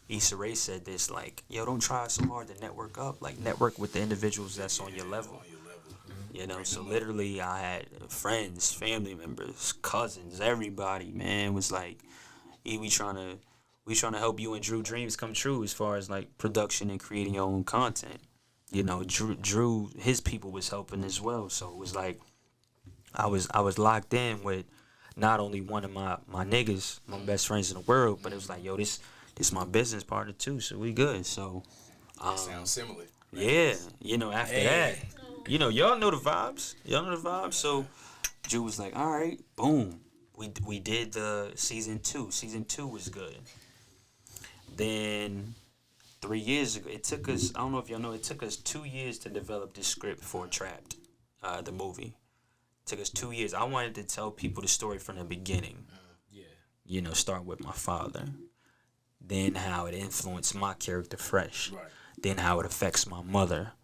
[SPEAKER 2] Issa Rae said this, like, yo, don't try so hard to network up. Like, network with the individuals that's on your level. You know, so literally I had friends, family members, cousins, everybody, man, was like, we trying to help you and Drew dreams come true as far as like production and creating your own content. You know, Drew, his people was helping as well. So it was like, I was locked in with not only one of my niggas, my best friends in the world, but it was like, yo, this my business partner too, so we good. So
[SPEAKER 1] sounds similar.
[SPEAKER 2] Yeah, after that, y'all know the vibes. So Drew was like, all right, boom. We did the season 2. Season 2 was good. Then 3 years ago, it took us, I don't know if y'all know, it took us 2 years to develop this script for Trapped, the movie. It took us 2 years. I wanted to tell people the story from the beginning. Start with my father. Then how it influenced my character, Fresh.
[SPEAKER 1] Right.
[SPEAKER 2] Then how it affects my mother,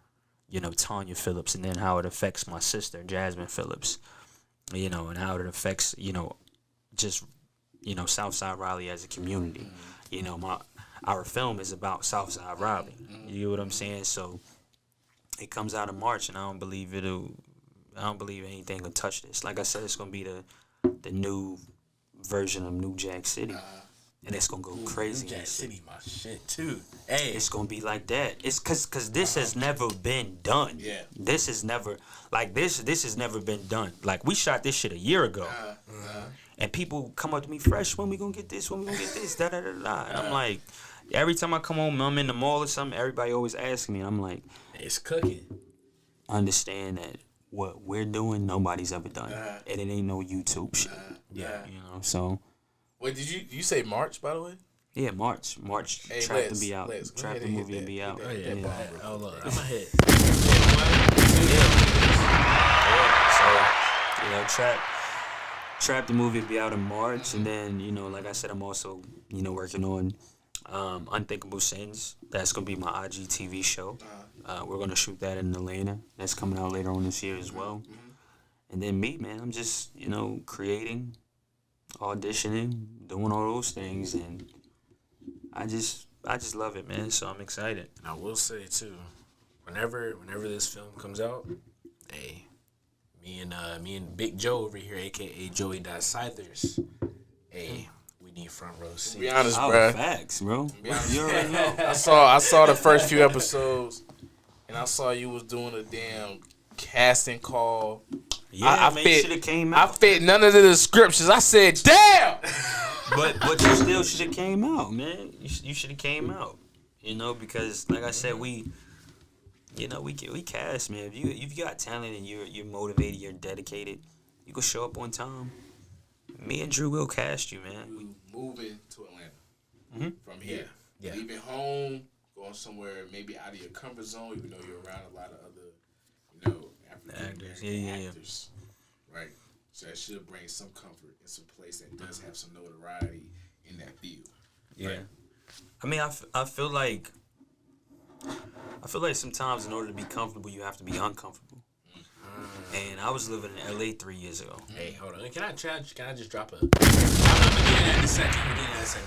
[SPEAKER 2] Tanya Phillips. And then how it affects my sister, Jasmine Phillips. And how it affects, just, Southside Raleigh as a community. Our film is about Southside Raleigh. You know what I'm saying? So it comes out in March, and I don't believe anything will touch this. Like I said, it's gonna be the new version of New Jack City, and it's gonna go crazy.
[SPEAKER 3] New Jack City, my shit too. Hey,
[SPEAKER 2] it's gonna be like that. It's cause this has never been done.
[SPEAKER 1] Yeah.
[SPEAKER 2] This has never this has never been done. Like we shot this shit a year ago. And people come up to me, Fresh, when we gonna get this? When we gonna get this? Da da da da. And I'm like, every time I come home, I'm in the mall or something, everybody always asks me. I'm like,
[SPEAKER 3] it's cooking.
[SPEAKER 2] Understand that what we're doing, nobody's ever done. And it ain't no YouTube shit. So.
[SPEAKER 1] Wait, did you say March, by the way?
[SPEAKER 2] Yeah, March.
[SPEAKER 1] Hey,
[SPEAKER 2] Trapped to be out. Trapped the movie to be out.
[SPEAKER 3] Oh, look, I'm ahead.
[SPEAKER 2] So, Trapped the movie will be out in March, and then like I said, I'm also working on Unthinkable Sins. That's gonna be my IGTV show. We're gonna shoot that in Atlanta. That's coming out later on this year as well. And then me, man, I'm just creating, auditioning, doing all those things, and I just love it, man. So I'm excited.
[SPEAKER 3] I will say too, whenever this film comes out, hey. Me and Big Joe over here, aka Joey Scythers. Hey, we need front row seats.
[SPEAKER 1] Be honest, bro.
[SPEAKER 2] Facts, bro.
[SPEAKER 1] You already know. I saw the first few episodes, and I saw you was doing a damn casting call.
[SPEAKER 2] Yeah, man, you should have came out.
[SPEAKER 1] I fit none of the descriptions. I said, damn.
[SPEAKER 2] but you still should have came out, man. You should have came out. Because like I said, we cast, man. If you got talent and you're motivated, you're dedicated, you can show up on time. Me and Drew will cast you, man.
[SPEAKER 1] You moving to Atlanta from here. Yeah. Leaving home, going somewhere maybe out of your comfort zone, even though you're around a lot of other, African actors. Right. So that should bring some comfort in some place that does have some notoriety in that field.
[SPEAKER 2] Yeah.
[SPEAKER 1] Right?
[SPEAKER 2] I mean, I feel like sometimes in order to be comfortable, you have to be uncomfortable. And I was living in LA 3 years ago.
[SPEAKER 3] Hey, hold on. Can I just drop a... I'm getting in a second.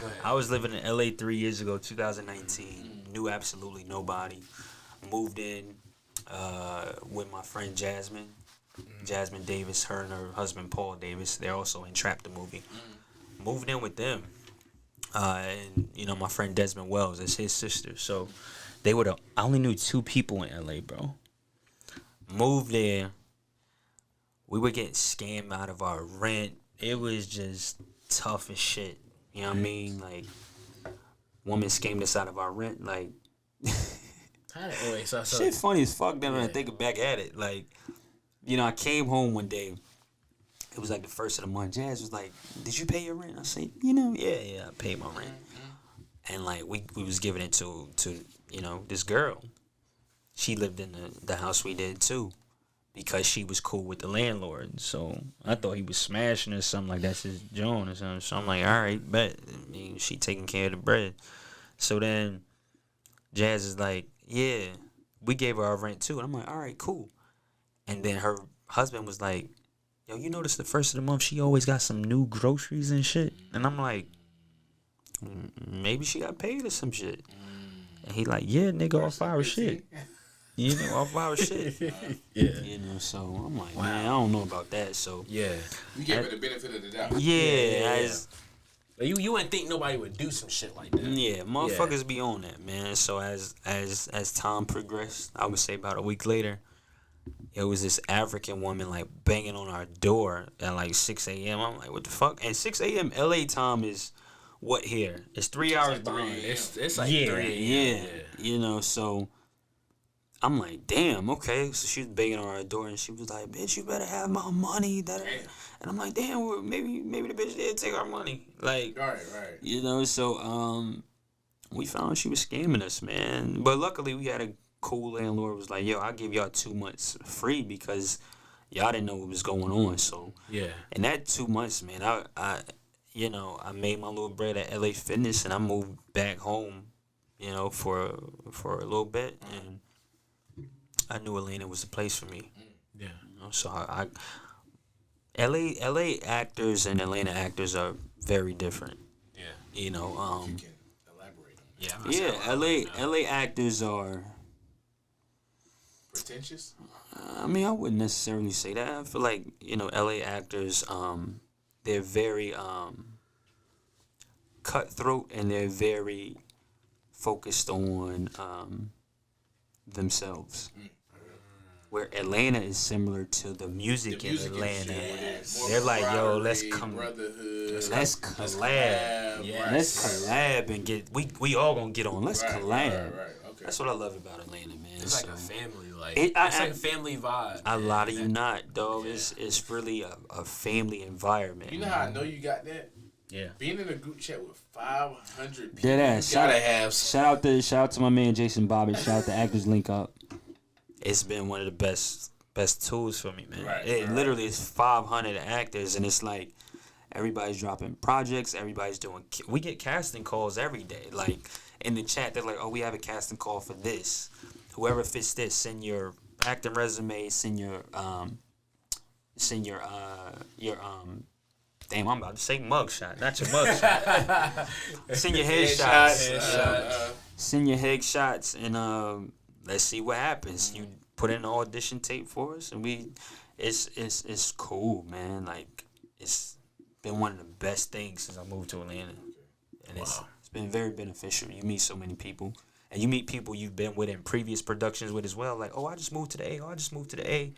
[SPEAKER 3] Go ahead.
[SPEAKER 2] I was living in LA 3 years ago, 2019. Knew absolutely nobody. Moved in with my friend Jasmine. Jasmine Davis, her and her husband Paul Davis. They're also in Trapped the movie. Moved in with them. And, my friend Desmond Wells, that's his sister. So... I only knew 2 people in LA, bro. Moved there. We were getting scammed out of our rent. It was just tough as shit. You know what I mean? Like, woman scammed us out of our rent. Like, shit funny as fuck then when I think back at it. Like, I came home one day. It was like the first of the month. Jazz was like, did you pay your rent? I said, yeah, I paid my rent. And, like, we was giving it to this girl. She lived in the house we did, too, because she was cool with the landlord. So I thought he was smashing or something like that's his Joan or something. So I'm like, all right, bet. I mean, she taking care of the bread. So then Jazz is like, yeah, we gave her our rent, too. And I'm like, all right, cool. And then her husband was like, yo, you notice the first of the month she always got some new groceries and shit? And I'm like, maybe she got paid or some shit. And he like, yeah, nigga, off our shit. Off our shit. So I'm like, man, I don't know about that. So
[SPEAKER 1] yeah, you gave her the benefit of the doubt.
[SPEAKER 2] Yeah.
[SPEAKER 3] You wouldn't think nobody would do some shit like that.
[SPEAKER 2] Yeah, motherfuckers be on that, man. So as time progressed, I would say about a week later, it was this African woman like banging on our door at like 6 a.m. I'm like, what the fuck? And 6 a.m. LA time is what here? It's 3 hours behind.
[SPEAKER 3] It's like 3 a.m.
[SPEAKER 2] Yeah. You know, so I'm like, damn, okay. So she was banging on our door and she was like, bitch, you better have my money. And I'm like, damn, well, maybe the bitch did take our money. Like,
[SPEAKER 1] right.
[SPEAKER 2] You know, so we found she was scamming us, man. But luckily we had a cool landlord was like, yo, I'll give y'all 2 months free because y'all didn't know what was going on. So
[SPEAKER 3] yeah.
[SPEAKER 2] And that 2 months, man, I you know, I made my little bread at LA Fitness and I moved back home, you know, for a little bit, and I knew Atlanta was the place for me.
[SPEAKER 3] Yeah.
[SPEAKER 2] You know, so LA actors and Atlanta actors are very different.
[SPEAKER 3] Yeah.
[SPEAKER 2] You know,
[SPEAKER 1] you can elaborate on that.
[SPEAKER 2] Yeah, LA actors are
[SPEAKER 1] pretentious.
[SPEAKER 2] I mean, I wouldn't necessarily say that. I feel like, you know, LA actors, they're very cutthroat and they're very focused on themselves. Where Atlanta is similar to the music in Atlanta. They're like, yo, let's collab.
[SPEAKER 1] Yeah.
[SPEAKER 2] Let's collab and get we all gonna get on. Let's collab.
[SPEAKER 1] Right. Okay.
[SPEAKER 2] That's what I love about Atlanta, man.
[SPEAKER 3] It's like a family, like
[SPEAKER 2] it's
[SPEAKER 3] like a family vibe.
[SPEAKER 2] A lot of you not, dog. Yeah. It's really a family environment.
[SPEAKER 1] You know how I know you got that?
[SPEAKER 2] Yeah.
[SPEAKER 1] Being in a group chat with 500 people.
[SPEAKER 2] Yeah,
[SPEAKER 1] Shout
[SPEAKER 2] out to my man Jason Bobbitt. Shout out to Actors Link Up. It's been one of the best tools for me, man. It literally is 500 actors, and it's like everybody's dropping projects. Everybody's doing. We get casting calls every day. Like in the chat, they're like, "Oh, we have a casting call for this. Whoever fits this, send your acting resume. Send your Damn, I'm about to say mugshot, not your mugshot. Send your headshots. Send your headshots, and let's see what happens. You put in an audition tape for us, and it's cool, man. Like it's been one of the best things since I moved to Atlanta, and it's been very beneficial. You meet so many people, and you meet people you've been with in previous productions with as well. Like, oh, I just moved to the A. Right.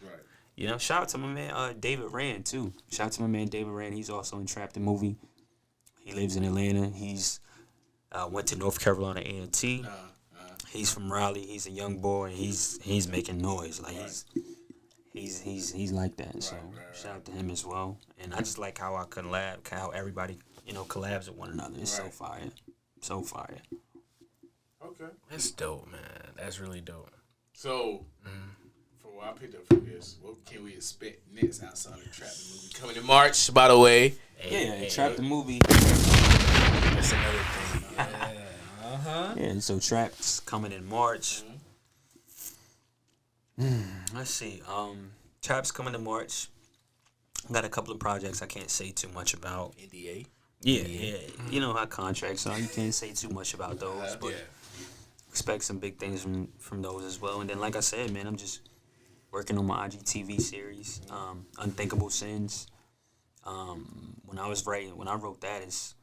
[SPEAKER 2] You know, shout out to my man David Rand too. Shout out to my man David Rand. He's also in Trapped the Movie. He lives in Atlanta. He's went to North Carolina A&T. He's from Raleigh. He's a young boy. And he's making noise. Like he's like that. So shout out to him as well. And I just like how I collab, how everybody collabs with one another. It's so fire, so fire.
[SPEAKER 3] Okay, that's dope, man. That's really dope.
[SPEAKER 1] So. From what I picked up from this, what can we expect next outside of Trap the Movie? Coming in March, by the way.
[SPEAKER 2] Trap the Movie.
[SPEAKER 3] That's another thing. Yeah.
[SPEAKER 2] Yeah, so Trap's coming in March. Let's see. Trap's coming in March. Got a couple of projects I can't say too much about.
[SPEAKER 1] NDA.
[SPEAKER 2] Yeah. You know how contracts are. You can't say too much about those, but expect some big things from those as well. And then, like I said, man, I'm just working on my IGTV series, Unthinkable Sins. When I wrote that,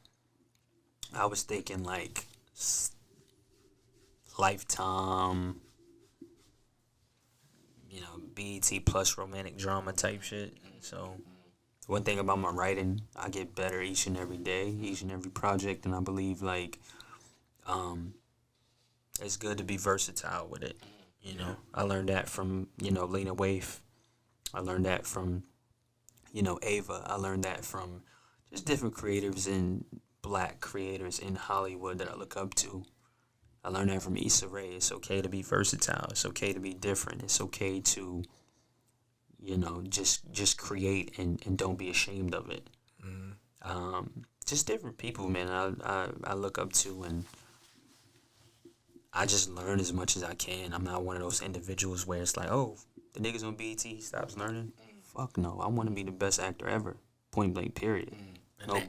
[SPEAKER 2] I was thinking like Lifetime, BET plus romantic drama type shit. So one thing about my writing, I get better each and every day, each and every project, and I believe like it's good to be versatile with it. I learned that from, Lena Waithe. I learned that from, Ava. I learned that from just different creators and black creators in Hollywood that I look up to. I learned that from Issa Rae. It's okay to be versatile. It's okay to be different. It's okay to, just create and don't be ashamed of it. Just different people, man, I look up to, and I just learn as much as I can. I'm not one of those individuals where it's like, oh, the niggas on BET stops learning. Fuck no. I want to be the best actor ever. Point blank, period. No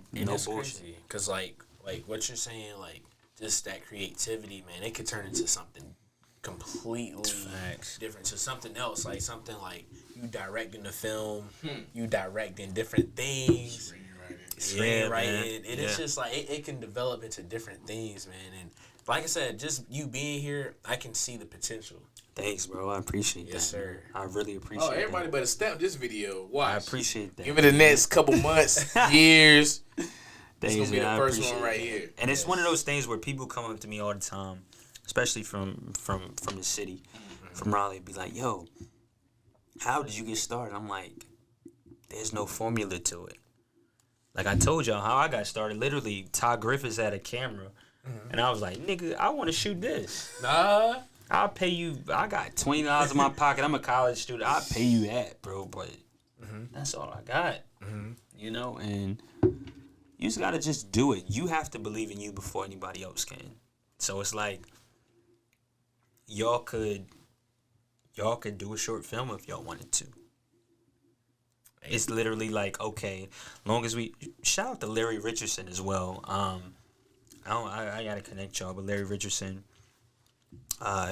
[SPEAKER 2] bullshit.
[SPEAKER 3] Because like what you're saying, like just that creativity, man, it could turn into something completely different, to something else, like something like you directing the film, you directing different things. Screenwriting. It's just like it can develop into different things, man. And like I said, just you being here, I can see the potential.
[SPEAKER 2] Thanks, bro. I appreciate that.
[SPEAKER 3] Yes, sir.
[SPEAKER 2] I really appreciate that.
[SPEAKER 1] Everybody better stamp this video. Watch.
[SPEAKER 2] I appreciate that.
[SPEAKER 1] Give it the next couple months, years. This
[SPEAKER 2] Thanks,
[SPEAKER 1] gonna be
[SPEAKER 2] man.
[SPEAKER 1] the first one right here.
[SPEAKER 2] And it's one of those things where people come up to me all the time, especially from the city, from Raleigh, be like, yo, how did you get started? I'm like, there's no formula to it. Like I told y'all how I got started. Literally, Todd Griffiths had a camera, and I was like, nigga, I want to shoot this.
[SPEAKER 3] Nah.
[SPEAKER 2] I'll pay you. I got $20 in my pocket. I'm a college student. I'll pay you that, bro. But that's all I got. You know, and you just got to just do it. You have to believe in you before anybody else can. So it's like, y'all could do a short film if y'all wanted to. It's literally like, okay, long as we shout out to Larry Richardson as well. I gotta connect y'all, but Larry Richardson,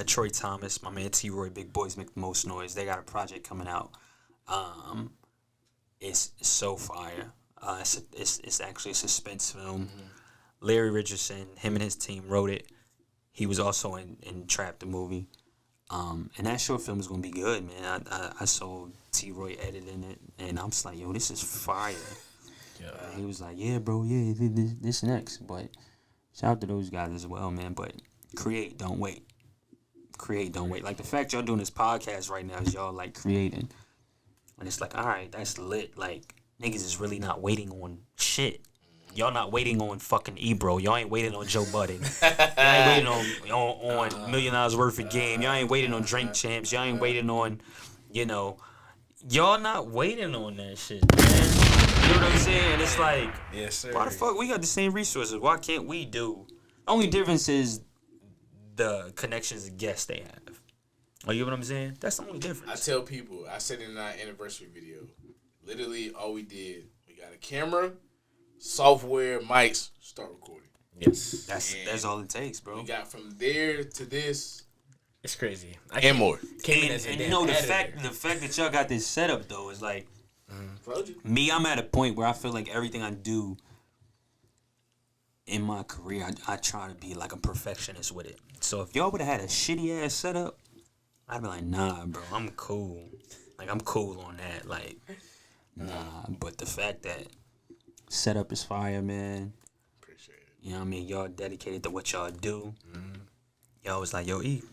[SPEAKER 2] Troy Thomas, my man T. Roy, Big Boys Make the Most Noise. They got a project coming out. It's so fire. It's actually a suspense film. Larry Richardson, him and his team wrote it. He was also in Trap the movie. And that short film is gonna be good, man. I saw T. Roy editing it, and I'm just like, yo, this is fire. Yeah. He was like, yeah, bro, yeah, this next. But shout out to those guys as well, man. But create, don't wait. Create, don't wait. Like the fact y'all doing this podcast right now is y'all like creating, and it's like, all right, that's lit. Like niggas is really not waiting on shit. Y'all not waiting on fucking Ebro. Y'all ain't waiting on Joe Budden. Y'all ain't waiting on $1 million worth of game. Y'all ain't waiting on Drink Champs. Y'all ain't waiting on, y'all not waiting on that shit, man. You know what I'm saying? It's like,
[SPEAKER 3] yes, sir.
[SPEAKER 2] Why the fuck we got the same resources? Why can't we do? Only difference is the connections and guests they have. You know what I'm saying? That's the only difference.
[SPEAKER 1] I tell people, I said in our anniversary video, literally all we did, we got a camera, software, mics, start recording.
[SPEAKER 3] Yes.
[SPEAKER 2] That's all it takes, bro.
[SPEAKER 1] We got from there to this.
[SPEAKER 3] It's crazy.
[SPEAKER 1] And more.
[SPEAKER 2] And you know, the fact that y'all got this setup, though, is like, me, I'm at a point where I feel like everything I do in my career, I try to be like a perfectionist with it. So if y'all would have had a shitty ass setup, I'd be like, nah, bro, I'm cool. Like, I'm cool on that. Like, nah. But the fact that setup is fire, man.
[SPEAKER 1] Appreciate it.
[SPEAKER 2] You know what I mean? Y'all dedicated to what y'all do. Y'all was like, yo, E,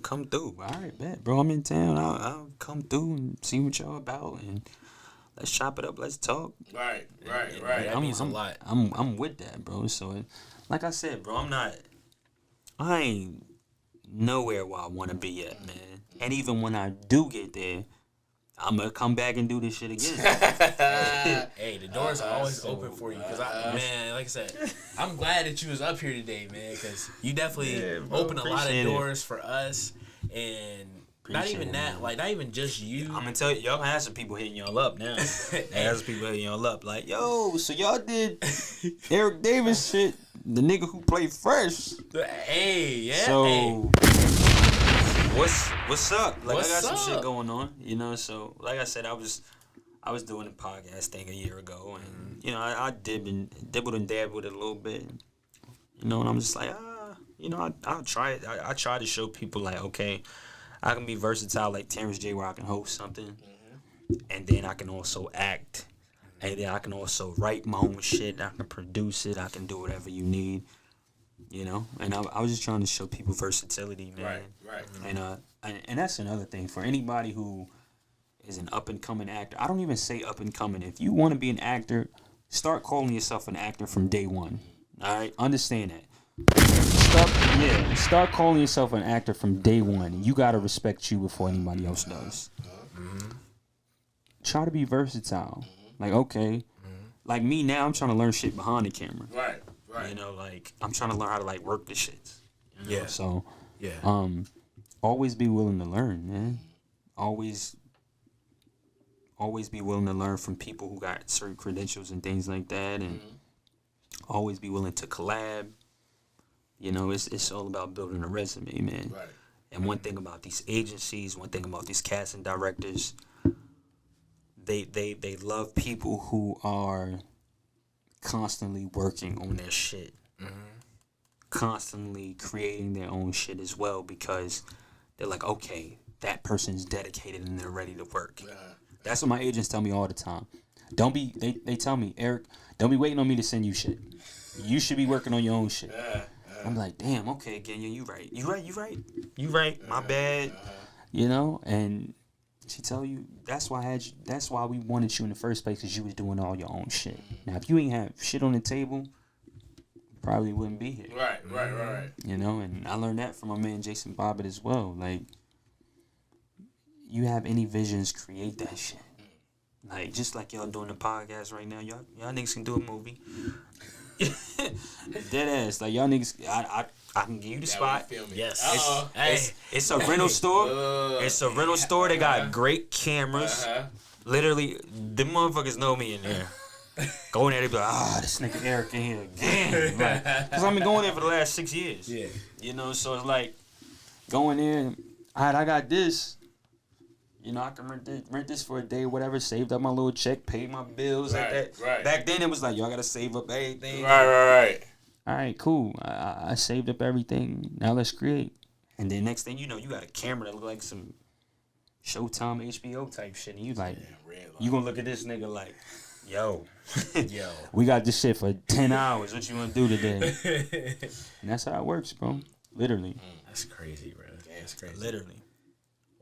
[SPEAKER 2] come through. All right, bet, bro, I'm in town. I'll come through and see what y'all about, and let's chop it up. Let's talk.
[SPEAKER 1] Right.
[SPEAKER 3] That means a lot.
[SPEAKER 2] I'm with that, bro. So, like I said, bro, I ain't nowhere where I want to be yet, man. And even when I do get there, I'm going to come back and do this shit again.
[SPEAKER 3] Hey, the doors are always open for you. Because, man, like I said, I'm glad that you was up here today, man. Because you definitely opened a lot of doors for us. And not even that. Like, not even just you.
[SPEAKER 2] I'm going to tell you, y'all have some people hitting y'all up now. There's people hitting y'all up. Like, yo, so y'all did Errick Davis shit. The nigga who played Fresh.
[SPEAKER 3] Hey, yeah.
[SPEAKER 2] So,
[SPEAKER 3] hey.
[SPEAKER 2] What's up? Like,
[SPEAKER 3] What's
[SPEAKER 2] I got some
[SPEAKER 3] up?
[SPEAKER 2] shit going on, So, like I said, I was doing a podcast thing a year ago, and I dibbled and dabbled it a little bit, and I'm just like, I'll try it. I try to show people like, okay, I can be versatile like Terrence J, where I can host something, and then I can also act, and then I can also write my own shit. I can produce it. I can do whatever you need. And I was just trying to show people versatility, man.
[SPEAKER 1] Right.
[SPEAKER 2] And that's another thing for anybody who is an up and coming actor. I don't even say up and coming. If you want to be an actor, start calling yourself an actor from day one. All right, understand that. Start calling yourself an actor from day one. You gotta respect you before anybody else does. Try to be versatile. Like, okay, like me now, I'm trying to learn shit behind the camera.
[SPEAKER 1] Right.
[SPEAKER 2] Like I'm trying to learn how to like work the shit.
[SPEAKER 3] Yeah.
[SPEAKER 2] So, always be willing to learn, man. Always be willing to learn from people who got certain credentials and things like that, and always be willing to collab. It's all about building a resume, man.
[SPEAKER 1] Right.
[SPEAKER 2] And one thing about these agencies, one thing about these casting directors, they love people who are constantly working on their shit. constantly creating their own shit as well because they're like, okay, that person's dedicated and they're ready to work. That's what my agents tell me all the time. They tell me, Eric, don't be waiting on me to send you shit. You should be working on your own shit. I'm like, damn, okay, Genya, you right. My bad. You know, and she tell you that's why we wanted you in the first place because you was doing all your own shit. Now, if you ain't have shit on the table, probably wouldn't be here.
[SPEAKER 1] Right.
[SPEAKER 2] You know, and I learned that from my man Jason Bobbitt as well. Like, you have any visions, create that shit. Like, just like y'all doing the podcast right now, y'all niggas can do a movie. Dead ass. Like, y'all niggas, I can give you the spot.
[SPEAKER 3] Yes.
[SPEAKER 2] It's a rental store. It's a rental store. They got great cameras. Literally, the motherfuckers know me in there. Go in there, they be like, this nigga Eric in here again. Because I've been going there for the last 6 years.
[SPEAKER 3] Yeah.
[SPEAKER 2] You know, so it's like, going in, I got this. You know, I can rent this for a day, whatever, saved up my little check, paid my bills like that.
[SPEAKER 1] Right.
[SPEAKER 2] Back then, it was like, y'all got to save up everything.
[SPEAKER 1] Right.
[SPEAKER 2] All right, cool. I saved up everything. Now let's create. And then next thing you know, you got a camera that look like some Showtime, HBO type shit. And you like, you gonna look at this nigga like, yo, we got this shit for 10 hours. What you want to do today? And that's how it works, bro. Literally.
[SPEAKER 3] That's crazy, bro. That's crazy.
[SPEAKER 2] Literally.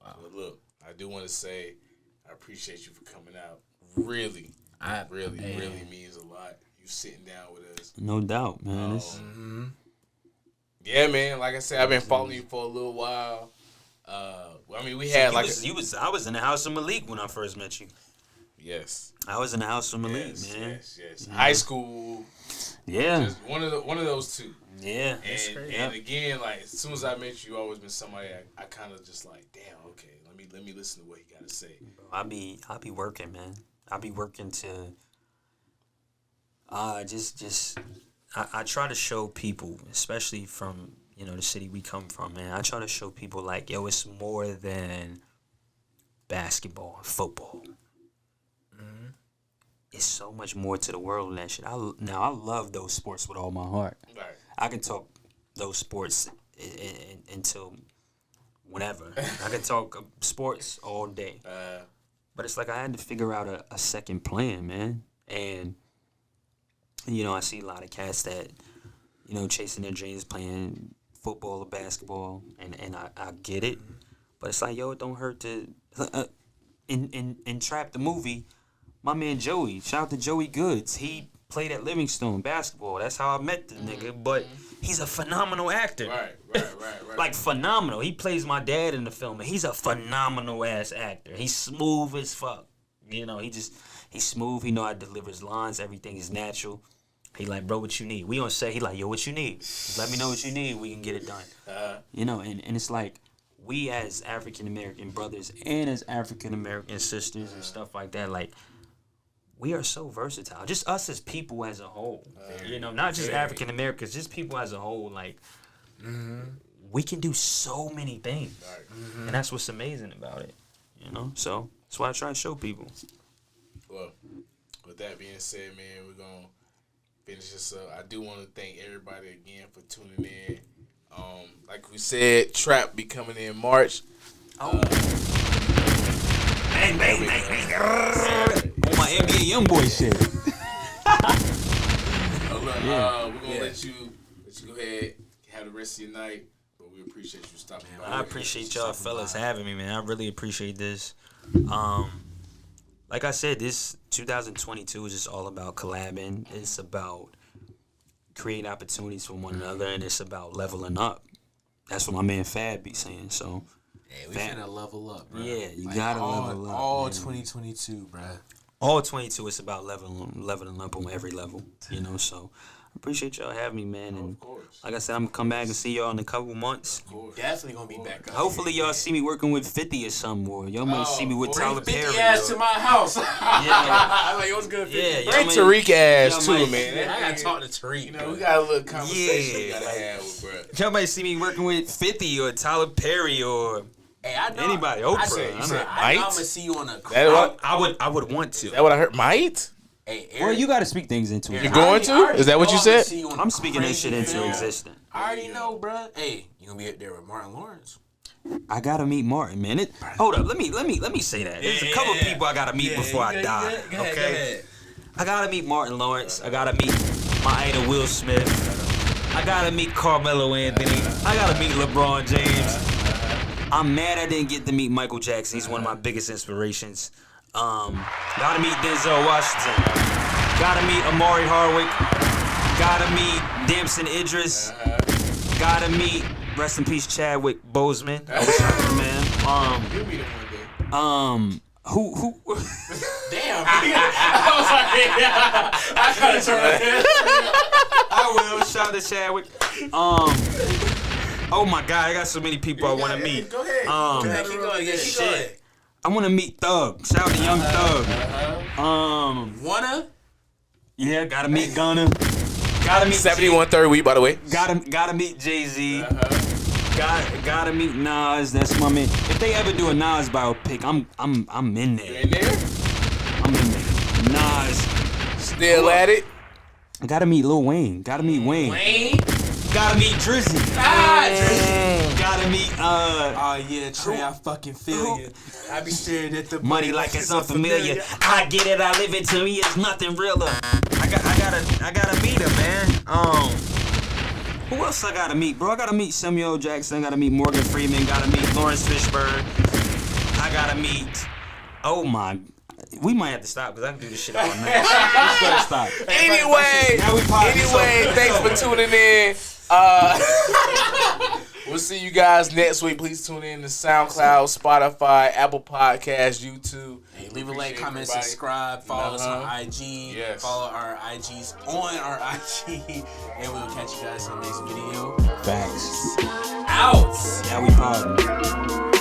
[SPEAKER 1] Wow. But look, I do want to say I appreciate you for coming out. Really means a lot. You sitting down with us.
[SPEAKER 2] No doubt, man.
[SPEAKER 1] Yeah, man. Like I said, I've been following you for a little while. I mean, we had I
[SPEAKER 2] was in the house of Malik when I first met you.
[SPEAKER 1] Yes.
[SPEAKER 2] I was in the house of Malik, man.
[SPEAKER 1] Yes. Yeah. High school.
[SPEAKER 2] Yeah.
[SPEAKER 1] Just one of those two.
[SPEAKER 2] Yeah.
[SPEAKER 1] And again, like as soon as I met you, you always been somebody I kind of just like, damn, okay, let me listen to what he got to say.
[SPEAKER 2] I be working, man. I be working to I try to show people, especially from, you know, the city we come from, man. I try to show people like, yo, it's more than basketball and football. It's so much more to the world than that shit. I love those sports with all my heart.
[SPEAKER 1] Right.
[SPEAKER 2] I can talk those sports until whenever. I can talk sports all day. But it's like I had to figure out a second plan, man. And, you know, I see a lot of cats that, you know, chasing their dreams, playing football or basketball, and I get it. But it's like, yo, it don't hurt to... In Trap the movie, my man Joey, shout out to Joey Goods, he played at Livingstone basketball. That's how I met the nigga. But he's a phenomenal actor.
[SPEAKER 1] Right.
[SPEAKER 2] Like, phenomenal. He plays my dad in the film, and he's a phenomenal ass actor. He's smooth as fuck. You know, he's smooth. He know how to deliver his lines. Everything is natural. He like, bro, what you need? We on set. He like, yo, what you need? Just let me know what you need. We can get it done. You know, and it's like, we as African American brothers and as African American sisters and stuff like that, like, we are so versatile. Just us as people as a whole. You know, not just African Americans, just people as a whole. Like, we can do so many things. And that's what's amazing about it. You know? So, that's why I try to show people.
[SPEAKER 1] Well, with that being said, man, we're going to finish this up. I do want to thank everybody again for tuning in. Like we said, Trap be coming in March.
[SPEAKER 2] Bang, bang, bang, bang. On my NBA Youngboy shit.
[SPEAKER 1] We're going to let you go ahead, have the rest of your night. But we appreciate you stopping by.
[SPEAKER 2] I appreciate y'all fellas having me, man. I really appreciate this. Like I said, this 2022 is just all about collabing. It's about creating opportunities for one another, and it's about leveling up. That's what my man Fab be saying. So,
[SPEAKER 3] yeah, we finna level up, bro.
[SPEAKER 2] Yeah, you like gotta level up.
[SPEAKER 3] All 2022, bro.
[SPEAKER 2] All 22, it's about leveling up on every level. You know, so I appreciate y'all having me, man. And like I said, I'm gonna come back and see y'all in a couple months.
[SPEAKER 3] Definitely gonna be back up.
[SPEAKER 2] Hopefully y'all see me working with 50 or something more. Y'all might see me with Tyler Perry.
[SPEAKER 3] 50 ass to my house. I'm like, what's good? 50?
[SPEAKER 2] Yeah,
[SPEAKER 1] bring Tariq ass too, man.
[SPEAKER 3] I gotta talk to Tariq.
[SPEAKER 1] You know, we got a little conversation we gotta have with bro.
[SPEAKER 2] Y'all might see me working with 50 or Tyler Perry or anybody. Oprah.
[SPEAKER 3] I'm gonna see you on a.
[SPEAKER 2] I would want to.
[SPEAKER 1] Is that what I heard? Might?
[SPEAKER 2] Hey, well, you got to speak things into it.
[SPEAKER 1] You're going to? Is that what you said?
[SPEAKER 2] I'm speaking that shit into existence.
[SPEAKER 3] I already know, bro. Hey, you gonna be up there with Martin Lawrence?
[SPEAKER 2] I gotta meet Martin, man. Hold up, let me say that. There's a couple people I gotta meet before I die.
[SPEAKER 3] Go ahead.
[SPEAKER 2] I gotta meet Martin Lawrence. I gotta meet my idol Will Smith. I gotta meet Carmelo Anthony. I gotta meet LeBron James. I'm mad I didn't get to meet Michael Jackson. He's one of my biggest inspirations. Gotta meet Denzel Washington. Gotta meet Amari Hardwick. Gotta meet Damson Idris. Gotta meet, rest in peace, Chadwick Boseman. I wish I could, man.
[SPEAKER 1] You'll meet him one day.
[SPEAKER 2] Who?
[SPEAKER 3] Damn. I was like, I gotta turn my head.
[SPEAKER 2] I will. Shout out to Chadwick. Oh my God, I got so many people I want to meet.
[SPEAKER 1] Go ahead.
[SPEAKER 3] Keep going. Keep going.
[SPEAKER 2] I want to meet Thug. Shout out to Young Thug.
[SPEAKER 3] Wanna?
[SPEAKER 2] Yeah, gotta meet Gunna. Gotta meet
[SPEAKER 1] 71 third week, by the way.
[SPEAKER 2] Gotta meet Jay-Z. Gotta meet Nas. That's my man. If they ever do a Nas biopic, I'm in there.
[SPEAKER 1] You in there?
[SPEAKER 2] I'm in there. Nas.
[SPEAKER 1] Still at it?
[SPEAKER 2] Gotta meet Lil Wayne. Gotta meet Wayne. Gotta meet Drizzy.
[SPEAKER 3] Drizzy.
[SPEAKER 2] Gotta meet
[SPEAKER 3] Oh yeah, Trey, I fucking feel you. I be staring at the
[SPEAKER 2] money like it's unfamiliar. I get it, I live it. To me, it's nothing realer. I gotta meet him, man. Who else I gotta meet, bro? I gotta meet Samuel Jackson. I gotta meet Morgan Freeman. Gotta meet Lawrence Fishburne. I gotta meet. Oh my. We might have to stop because I can do this shit all night. Let's go to stop.
[SPEAKER 1] Anyway, thanks for tuning in. We'll see you guys next week. Please tune in to SoundCloud, Spotify, Apple Podcasts, YouTube.
[SPEAKER 3] Hey, leave a like, comment, subscribe, follow us on IG.
[SPEAKER 1] Yes.
[SPEAKER 3] Follow our IGs on our IG. And we'll catch you guys in the next video.
[SPEAKER 2] Facts.
[SPEAKER 3] Out.
[SPEAKER 2] Now we poddin'.